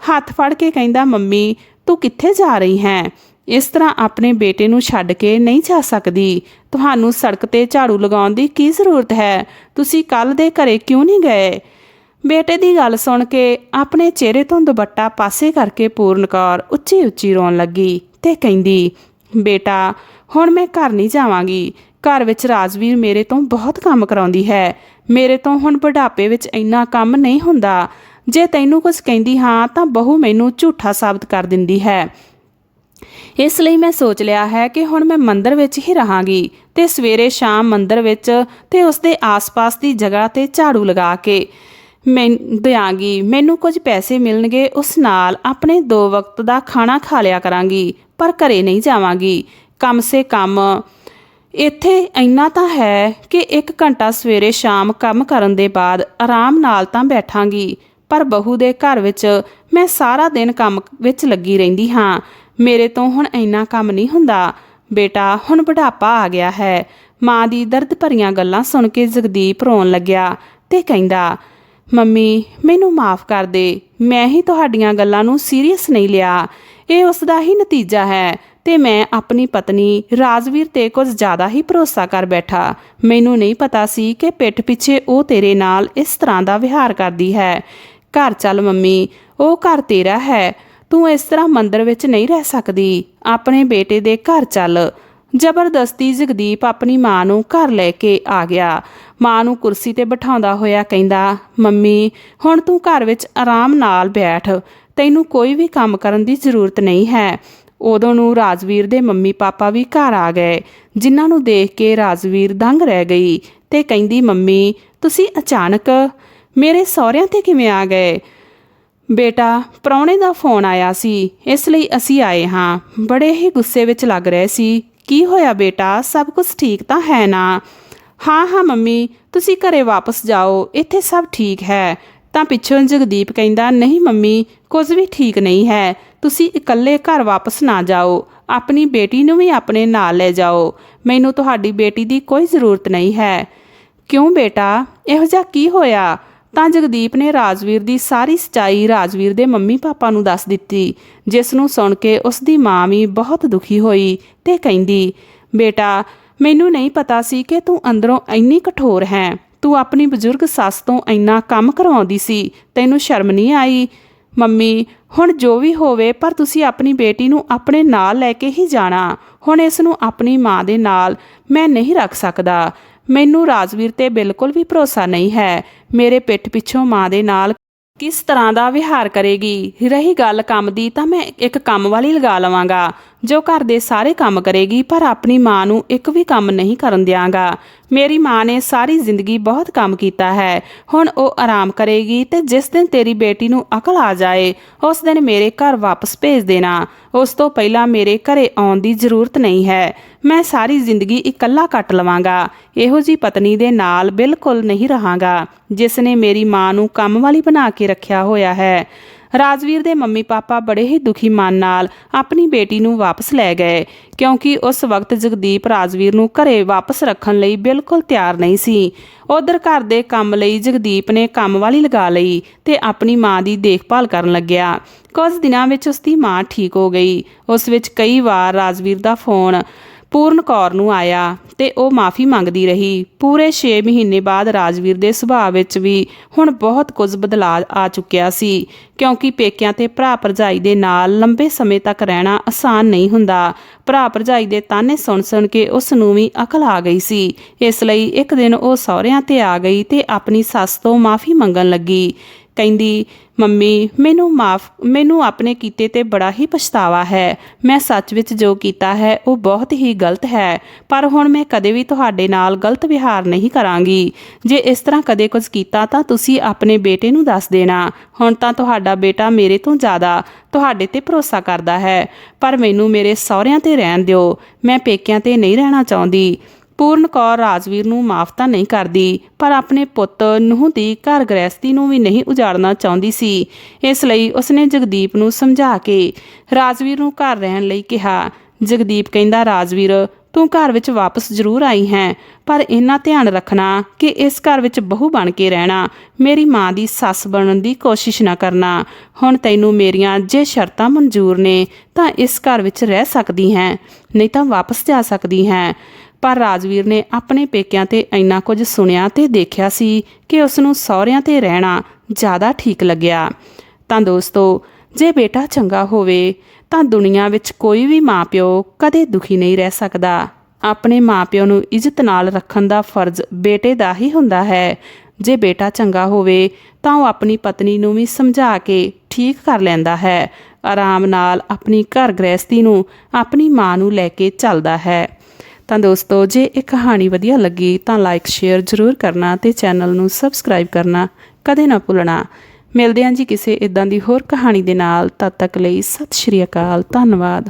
Speaker 1: ਹੱਥ ਫੜ ਕੇ ਕਹਿੰਦਾ, ਮੰਮੀ ਤੂੰ ਕਿੱਥੇ ਜਾ ਰਹੀ ਹੈ? ਇਸ ਤਰ੍ਹਾਂ ਆਪਣੇ ਬੇਟੇ ਨੂੰ ਛੱਡ ਕੇ ਨਹੀਂ ਜਾ ਸਕਦੀ। ਤੁਹਾਨੂੰ ਸੜਕ ਤੇ ਝਾੜੂ ਲਗਾਉਣ ਦੀ ਕੀ ਜ਼ਰੂਰਤ ਹੈ? ਤੁਸੀਂ ਕੱਲ੍ਹ ਦੇ ਘਰੇ ਕਿਉਂ ਨਹੀਂ ਗਏ? ਬੇਟੇ ਦੀ ਗੱਲ ਸੁਣ ਕੇ ਆਪਣੇ ਚਿਹਰੇ ਤੋਂ ਦੁਪੱਟਾ ਪਾਸੇ ਕਰਕੇ ਪੂਰਨ ਕੌਰ ਉੱਚੀ ਉੱਚੀ ਰੋਣ ਲੱਗੀ ਤੇ ਕਹਿੰਦੀ, ਬੇਟਾ ਹੁਣ ਮੈਂ ਘਰ ਨਹੀਂ ਜਾਵਾਂਗੀ। ਘਰ ਵਿੱਚ ਰਾਜਵੀਰ ਮੇਰੇ ਤੋਂ ਬਹੁਤ ਕੰਮ ਕਰਾਉਂਦੀ ਹੈ। ਮੇਰੇ ਤੋਂ ਹੁਣ ਬੁਢਾਪੇ ਵਿੱਚ ਇੰਨਾ ਕੰਮ ਨਹੀਂ ਹੁੰਦਾ। ਜੇ ਤੈਨੂੰ ਕੁਝ ਕਹਿੰਦੀ ਹਾਂ ਤਾਂ ਬਹੂ ਮੈਨੂੰ ਝੂਠਾ ਸਾਬਤ ਕਰ ਦਿੰਦੀ ਹੈ। ਇਸ ਲਈ ਮੈਂ ਸੋਚ ਲਿਆ ਹੈ ਕਿ ਹੁਣ ਮੈਂ ਮੰਦਰ ਵਿੱਚ ਹੀ ਰਹਾਂਗੀ ਤੇ ਸਵੇਰੇ ਸ਼ਾਮ ਮੰਦਰ ਵਿੱਚ ਤੇ ਉਸ ਦੇ ਆਸ-ਪਾਸ ਦੀ ਜਗ੍ਹਾ ਤੇ ਝਾੜੂ ਲਗਾ ਕੇ ਮੈਂ ਦਿਆਂਗੀ। ਮੈਨੂੰ ਕੁਝ ਪੈਸੇ ਮਿਲਣਗੇ, ਉਸ ਨਾਲ ਆਪਣੇ 2 ਵਕਤ ਦਾ ਖਾਣਾ ਖਾ ਲਿਆ ਕਰਾਂਗੀ, ਪਰ ਘਰੇ ਨਹੀਂ ਜਾਵਾਂਗੀ। ਕਮ ਸੇ ਕਮ ਇੱਥੇ ਇੰਨਾ ਤਾਂ ਹੈ ਕਿ 1 ਘੰਟਾ ਸਵੇਰੇ ਸ਼ਾਮ ਕੰਮ ਕਰਨ ਦੇ ਬਾਅਦ ਆਰਾਮ ਨਾਲ ਤਾਂ ਬੈਠਾਂਗੀ, ਪਰ ਬਹੂ ਦੇ ਘਰ ਵਿੱਚ ਮੈਂ ਸਾਰਾ ਦਿਨ ਕੰਮ ਵਿੱਚ ਲੱਗੀ ਰਹਿੰਦੀ ਹਾਂ। ਮੇਰੇ ਤੋਂ ਹੁਣ ਇੰਨਾ ਕੰਮ ਨਹੀਂ ਹੁੰਦਾ। ਬੇਟਾ ਹੁਣ ਬੁਢਾਪਾ ਆ ਗਿਆ ਹੈ। ਮਾਂ ਦੀ ਦਰਦ ਭਰੀਆਂ ਗੱਲਾਂ ਸੁਣ ਕੇ ਜਗਦੀਪ ਰੋਣ ਲੱਗਿਆ ਤੇ ਕਹਿੰਦਾ, ਮੰਮੀ ਮੈਨੂੰ ਮਾਫ਼ ਕਰ ਦੇ। ਮੈਂ ਹੀ ਤੁਹਾਡੀਆਂ ਗੱਲਾਂ ਨੂੰ ਸੀਰੀਅਸ ਨਹੀਂ ਲਿਆ। ਇਹ ਉਸ ਦਾ ਹੀ ਨਤੀਜਾ ਹੈ ਤੇ ਮੈਂ ਆਪਣੀ ਪਤਨੀ ਰਾਜਵੀਰ ਤੇ ਕੁਝ ਜ਼ਿਆਦਾ ਹੀ ਭਰੋਸਾ ਕਰ ਬੈਠਾ। ਮੈਨੂੰ ਨਹੀਂ ਪਤਾ ਸੀ ਕਿ ਪਿੱਠ ਪਿੱਛੇ ਉਹ ਤੇਰੇ ਨਾਲ ਇਸ ਤਰ੍ਹਾਂ ਦਾ ਵਿਹਾਰ ਕਰਦੀ ਹੈ। ਘਰ ਚੱਲ ਮੰਮੀ, ਉਹ ਘਰ ਤੇਰਾ ਹੈ। ਤੂੰ ਇਸ ਤਰ੍ਹਾਂ ਮੰਦਰ ਵਿੱਚ ਨਹੀਂ ਰਹਿ ਸਕਦੀ। ਆਪਣੇ ਬੇਟੇ ਦੇ ਘਰ ਚੱਲ। ਜ਼ਬਰਦਸਤੀ ਜਗਦੀਪ ਆਪਣੀ ਮਾਂ ਨੂੰ ਘਰ ਲੈ ਕੇ ਆ ਗਿਆ। ਮਾਂ ਨੂੰ ਕੁਰਸੀ ਤੇ ਬਿਠਾਉਂਦਾ ਹੋਇਆ ਕਹਿੰਦਾ, ਮੰਮੀ ਹੁਣ ਤੂੰ ਘਰ ਵਿੱਚ ਆਰਾਮ ਨਾਲ ਬੈਠ। ਤੈਨੂੰ ਕੋਈ ਵੀ ਕੰਮ ਕਰਨ ਦੀ ਜ਼ਰੂਰਤ ਨਹੀਂ ਹੈ। ਉਦੋਂ ਨੂੰ ਰਾਜਵੀਰ ਦੇ ਮੰਮੀ ਪਾਪਾ ਵੀ ਘਰ ਆ ਗਏ, ਜਿਨ੍ਹਾਂ ਨੂੰ ਦੇਖ ਕੇ ਰਾਜਵੀਰ ਦੰਗ ਰਹਿ ਗਈ ਤੇ ਕਹਿੰਦੀ, ਮੰਮੀ ਤੁਸੀਂ ਅਚਾਨਕ ਮੇਰੇ ਸਹੁਰਿਆਂ ਤੇ ਕਿਵੇਂ ਆ ਗਏ? ਬੇਟਾ ਪ੍ਰਾਹੁਣੇ ਦਾ ਫੋਨ ਆਇਆ ਸੀ, ਇਸ ਲਈ ਅਸੀਂ ਆਏ ਹਾਂ। ਬੜੇ ਹੀ ਗੁੱਸੇ ਵਿੱਚ ਲੱਗ ਰਹੇ ਸੀ। ਕੀ ਹੋਇਆ ਬੇਟਾ, ਸਭ ਕੁਝ ਠੀਕ ਤਾਂ ਹੈ ਨਾ? ਹਾਂ ਮੰਮੀ, ਤੁਸੀਂ ਘਰੇ ਵਾਪਸ ਜਾਓ, ਇੱਥੇ ਸਭ ਠੀਕ ਹੈ। ਤਾਂ ਪਿੱਛੋਂ ਜਗਦੀਪ ਕਹਿੰਦਾ, ਨਹੀਂ ਮੰਮੀ ਕੁਝ ਵੀ ਠੀਕ ਨਹੀਂ ਹੈ। ਤੁਸੀਂ ਇਕੱਲੇ ਘਰ ਵਾਪਸ ਨਾ ਜਾਓ। ਆਪਣੀ ਬੇਟੀ ਨੂੰ ਵੀ ਆਪਣੇ ਨਾਲ ਲੈ ਜਾਓ। ਮੈਨੂੰ ਤੁਹਾਡੀ ਬੇਟੀ ਦੀ ਕੋਈ ਜ਼ਰੂਰਤ ਨਹੀਂ ਹੈ। ਕਿਉਂ ਬੇਟਾ, ਇਹੋ ਜਿਹਾ ਕੀ ਹੋਇਆ? ਤਾਂ ਜਗਦੀਪ ਨੇ ਰਾਜਵੀਰ ਦੀ ਸਾਰੀ ਸੱਚਾਈ ਰਾਜਵੀਰ ਦੇ ਮੰਮੀ ਪਾਪਾ ਨੂੰ ਦੱਸ ਦਿੱਤੀ, ਜਿਸ ਨੂੰ ਸੁਣ ਕੇ ਉਸ ਦੀ ਮਾਂ ਵੀ ਬਹੁਤ ਦੁਖੀ ਹੋਈ ਤੇ ਕਹਿੰਦੀ, ਬੇਟਾ ਮੈਨੂੰ ਨਹੀਂ ਪਤਾ ਸੀ ਕਿ ਤੂੰ ਅੰਦਰੋਂ ਇੰਨੀ ਕਠੋਰ ਹੈ। ਤੂੰ ਆਪਣੀ ਬਜ਼ੁਰਗ ਸੱਸ ਤੋਂ ਇੰਨਾ ਕੰਮ ਕਰਵਾਉਂਦੀ ਸੀ, ਤੈਨੂੰ ਸ਼ਰਮ ਨਹੀਂ ਆਈ? ਮੰਮੀ ਹੁਣ ਜੋ ਵੀ ਹੋਵੇ, ਪਰ ਤੁਸੀਂ ਆਪਣੀ ਬੇਟੀ ਨੂੰ ਆਪਣੇ ਨਾਲ ਲੈ ਕੇ ਹੀ ਜਾਣਾ। ਹੁਣ ਇਸ ਨੂੰ ਆਪਣੀ ਮਾਂ ਦੇ ਨਾਲ ਮੈਂ ਨਹੀਂ ਰੱਖ ਸਕਦਾ। ਮੈਨੂੰ ਰਾਜਵੀਰ ਤੇ ਬਿਲਕੁਲ ਵੀ ਭਰੋਸਾ ਨਹੀਂ ਹੈ। ਮੇਰੇ ਪਿੱਠ ਪਿੱਛੋਂ ਮਾਂ ਦੇ ਨਾਲ ਕਿਸ ਤਰ੍ਹਾਂ ਦਾ ਵਿਹਾਰ ਕਰੇਗੀ। ਰਹੀ ਗੱਲ ਕੰਮ ਦੀ, ਤਾਂ ਮੈਂ ਇੱਕ ਕੰਮ ਵਾਲੀ ਲਗਾ ਲਵਾਂਗਾ ਜੋ ਘਰ ਦੇ ਸਾਰੇ ਕੰਮ ਕਰੇਗੀ, ਪਰ ਆਪਣੀ ਮਾਂ ਨੂੰ ਇੱਕ ਵੀ ਕੰਮ ਨਹੀਂ ਕਰਨ ਦਿਆਂਗਾ। ਮੇਰੀ ਮਾਂ ਨੇ ਸਾਰੀ ਜ਼ਿੰਦਗੀ ਬਹੁਤ ਕੰਮ ਕੀਤਾ ਹੈ। ਹੁਣ ਉਹ ਆਰਾਮ ਕਰੇਗੀ ਤੇ ਜਿਸ ਦਿਨ ਤੇਰੀ ਬੇਟੀ ਨੂੰ ਅਕਲ ਆ ਜਾਏ, ਉਸ ਦਿਨ ਮੇਰੇ ਘਰ ਵਾਪਸ ਭੇਜ ਦੇਣਾ। ਉਸ ਤੋਂ ਪਹਿਲਾਂ ਮੇਰੇ ਘਰੇ ਆਉਣ ਦੀ ਜ਼ਰੂਰਤ ਨਹੀਂ ਹੈ। ਮੈਂ ਸਾਰੀ ਜ਼ਿੰਦਗੀ ਇਕੱਲਾ ਕੱਟ ਲਵਾਂਗਾ। ਇਹੋ ਜਿਹੀ ਪਤਨੀ ਦੇ ਨਾਲ ਬਿਲਕੁਲ ਨਹੀਂ ਰਹਾਂਗਾ, ਜਿਸ ਨੇ ਮੇਰੀ ਮਾਂ ਨੂੰ ਕੰਮ ਵਾਲੀ ਬਣਾ ਕੇ ਰੱਖਿਆ ਹੋਇਆ ਹੈ। ਰਾਜਵੀਰ ਦੇ ਮੰਮੀ ਪਾਪਾ ਬੜੇ ਹੀ ਦੁਖੀ ਮਨ ਨਾਲ ਆਪਣੀ ਬੇਟੀ ਨੂੰ ਵਾਪਸ ਲੈ ਗਏ, ਕਿਉਂਕਿ ਉਸ ਵਕਤ ਜਗਦੀਪ ਰਾਜਵੀਰ ਨੂੰ ਘਰੇ ਵਾਪਸ ਰੱਖਣ ਲਈ ਬਿਲਕੁਲ ਤਿਆਰ ਨਹੀਂ ਸੀ। ਉਧਰ ਘਰ ਦੇ ਕੰਮ ਲਈ ਜਗਦੀਪ ਨੇ ਕੰਮ ਵਾਲੀ ਲਗਾ ਲਈ ਤੇ ਆਪਣੀ ਮਾਂ ਦੀ ਦੇਖਭਾਲ ਕਰਨ ਲੱਗਿਆ। ਕੁਝ ਦਿਨਾਂ ਵਿੱਚ ਉਸ ਦੀ ਮਾਂ ਠੀਕ ਹੋ ਗਈ। ਉਸ ਵਿੱਚ ਕਈ ਵਾਰ ਰਾਜਵੀਰ ਦਾ ਫੋਨ ਪੂਰਨ ਕੌਰ ਨੂੰ ਆਇਆ ਤੇ ਉਹ ਮਾਫੀ ਮੰਗਦੀ ਰਹੀ। ਪੂਰੇ 6 ਮਹੀਨੇ ਬਾਅਦ ਰਾਜਵੀਰ ਦੇ ਸੁਭਾਅ ਵਿੱਚ ਵੀ ਹੁਣ ਬਹੁਤ ਕੁਝ ਬਦਲਾਅ ਆ ਚੁੱਕਿਆ ਸੀ, ਕਿਉਂਕਿ ਪੇਕਿਆਂ ਤੇ ਭਰਾ ਭਰਜਾਈ ਦੇ ਨਾਲ ਲੰਬੇ ਸਮੇਂ ਤੱਕ ਰਹਿਣਾ ਆਸਾਨ ਨਹੀਂ ਹੁੰਦਾ। ਭਰਾ ਭਰਜਾਈ ਦੇ ਤਾਨੇ ਸੁਣ ਕੇ ਉਸ ਨੂੰ ਵੀ ਅਕਲ ਆ ਗਈ ਸੀ। ਇਸ ਲਈ ਇੱਕ ਦਿਨ ਉਹ ਸਹੁਰਿਆਂ ਤੇ ਆ ਗਈ ਤੇ ਆਪਣੀ ਸੱਸ ਤੋਂ ਮਾਫੀ ਮੰਗਣ ਲੱਗੀ ਕਹਿੰਦੀ, ਮੰਮੀ ਮੈਨੂੰ ਆਪਣੇ ਕੀਤੇ ਤੇ ਬੜਾ ਹੀ ਪਛਤਾਵਾ ਹੈ। ਮੈਂ ਸੱਚ ਵਿੱਚ ਜੋ ਕੀਤਾ ਹੈ ਉਹ ਬਹੁਤ ਹੀ ਗਲਤ ਹੈ, ਪਰ ਹੁਣ ਮੈਂ ਕਦੇ ਵੀ ਤੁਹਾਡੇ ਨਾਲ ਗਲਤ ਵਿਹਾਰ ਨਹੀਂ ਕਰਾਂਗੀ। ਜੇ ਇਸ ਤਰ੍ਹਾਂ ਕਦੇ ਕੁਝ ਕੀਤਾ ਤਾਂ ਤੁਸੀਂ ਆਪਣੇ ਬੇਟੇ ਨੂੰ ਦੱਸ ਦੇਣਾ। ਹੁਣ ਤਾਂ ਤੁਹਾਡਾ ਬੇਟਾ ਮੇਰੇ ਤੋਂ ਜ਼ਿਆਦਾ ਤੁਹਾਡੇ ਤੇ ਭਰੋਸਾ ਕਰਦਾ ਹੈ, ਪਰ ਮੈਨੂੰ ਮੇਰੇ ਸਹੁਰਿਆਂ ਤੇ ਰਹਿਣ ਦਿਓ। ਮੈਂ ਪੇਕਿਆਂ ਤੇ ਨਹੀਂ ਰਹਿਣਾ ਚਾਹੁੰਦੀ। ਪੂਰਨ ਕੌਰ ਰਾਜਵੀਰ ਨੂੰ ਮਾਫ ਤਾਂ ਨਹੀਂ ਕਰਦੀ, ਪਰ ਆਪਣੇ ਪੁੱਤ ਨੂੰਹ ਦੀ ਘਰ ਗ੍ਰਹਿਸਥੀ ਨੂੰ ਵੀ ਨਹੀਂ ਉਜਾੜਨਾ ਚਾਹੁੰਦੀ ਸੀ। ਇਸ ਲਈ ਉਸਨੇ ਜਗਦੀਪ ਨੂੰ ਸਮਝਾ ਕੇ ਰਾਜਵੀਰ ਨੂੰ ਘਰ ਰਹਿਣ ਲਈ ਕਿਹਾ। ਜਗਦੀਪ ਕਹਿੰਦਾ, ਰਾਜਵੀਰ ਤੂੰ ਘਰ ਵਿੱਚ ਵਾਪਸ ਜ਼ਰੂਰ ਆਈ ਹੈ, ਪਰ ਇੰਨਾ ਧਿਆਨ ਰੱਖਣਾ ਕਿ ਇਸ ਘਰ ਵਿੱਚ ਬਹੂ ਬਣ ਕੇ ਰਹਿਣਾ, ਮੇਰੀ ਮਾਂ ਦੀ ਸੱਸ ਬਣਨ ਦੀ ਕੋਸ਼ਿਸ਼ ਨਾ ਕਰਨਾ। ਹੁਣ ਤੈਨੂੰ ਮੇਰੀਆਂ ਜੇ ਸ਼ਰਤਾਂ ਮਨਜ਼ੂਰ ਨੇ ਤਾਂ ਇਸ ਘਰ ਵਿੱਚ ਰਹਿ ਸਕਦੀ ਹੈ, ਨਹੀਂ ਤਾਂ ਵਾਪਸ ਜਾ ਸਕਦੀ ਹੈ। ਪਰ ਰਾਜਵੀਰ ਨੇ ਆਪਣੇ ਪੇਕਿਆਂ ਤੇ ਇੰਨਾ ਕੁਝ ਸੁਣਿਆ ਤੇ ਦੇਖਿਆ ਸੀ ਕਿ ਉਸ ਨੂੰ ਸਹੁਰਿਆਂ ਤੇ ਰਹਿਣਾ ਜ਼ਿਆਦਾ ਠੀਕ ਲੱਗਿਆ। ਤਾਂ ਦੋਸਤੋ, ਜੇ ਬੇਟਾ ਚੰਗਾ ਹੋਵੇ ਤਾਂ ਦੁਨੀਆ ਵਿੱਚ ਕੋਈ ਵੀ ਮਾਂ-ਪਿਓ ਕਦੇ ਦੁਖੀ ਨਹੀਂ ਰਹਿ ਸਕਦਾ। ਆਪਣੇ ਮਾਂ-ਪਿਓ ਨੂੰ ਇੱਜ਼ਤ ਨਾਲ ਰੱਖਣ ਦਾ ਫਰਜ਼ ਬੇਟੇ ਦਾ ਹੀ ਹੁੰਦਾ ਹੈ। ਜੇ ਬੇਟਾ ਚੰਗਾ ਹੋਵੇ ਤਾਂ ਉਹ ਆਪਣੀ ਪਤਨੀ ਨੂੰ ਵੀ ਸਮਝਾ ਕੇ ਠੀਕ ਕਰ ਲੈਂਦਾ ਹੈ, ਆਰਾਮ ਨਾਲ ਆਪਣੀ ਘਰ ਗ੍ਰਹਿਸਥੀ ਨੂੰ ਆਪਣੀ ਮਾਂ ਨੂੰ ਲੈ ਕੇ ਚੱਲਦਾ ਹੈ। ਤਾਂ ਦੋਸਤੋ, ਜੇ ਇਹ ਕਹਾਣੀ ਵਧੀਆ ਲੱਗੀ ਤਾਂ ਲਾਈਕ ਸ਼ੇਅਰ ਜ਼ਰੂਰ ਕਰਨਾ ਤੇ ਚੈਨਲ ਨੂੰ ਸਬਸਕ੍ਰਾਈਬ ਕਰਨਾ ਕਦੇ ਨਾ ਭੁੱਲਣਾ। ਮਿਲਦੇ ਹਾਂ ਜੀ ਕਿਸੇ ਇੱਦਾਂ ਦੀ ਹੋਰ ਕਹਾਣੀ ਦੇ ਨਾਲ। ਤਦ ਤੱਕ ਲਈ ਸਤਿ ਸ਼੍ਰੀ ਅਕਾਲ। ਧੰਨਵਾਦ।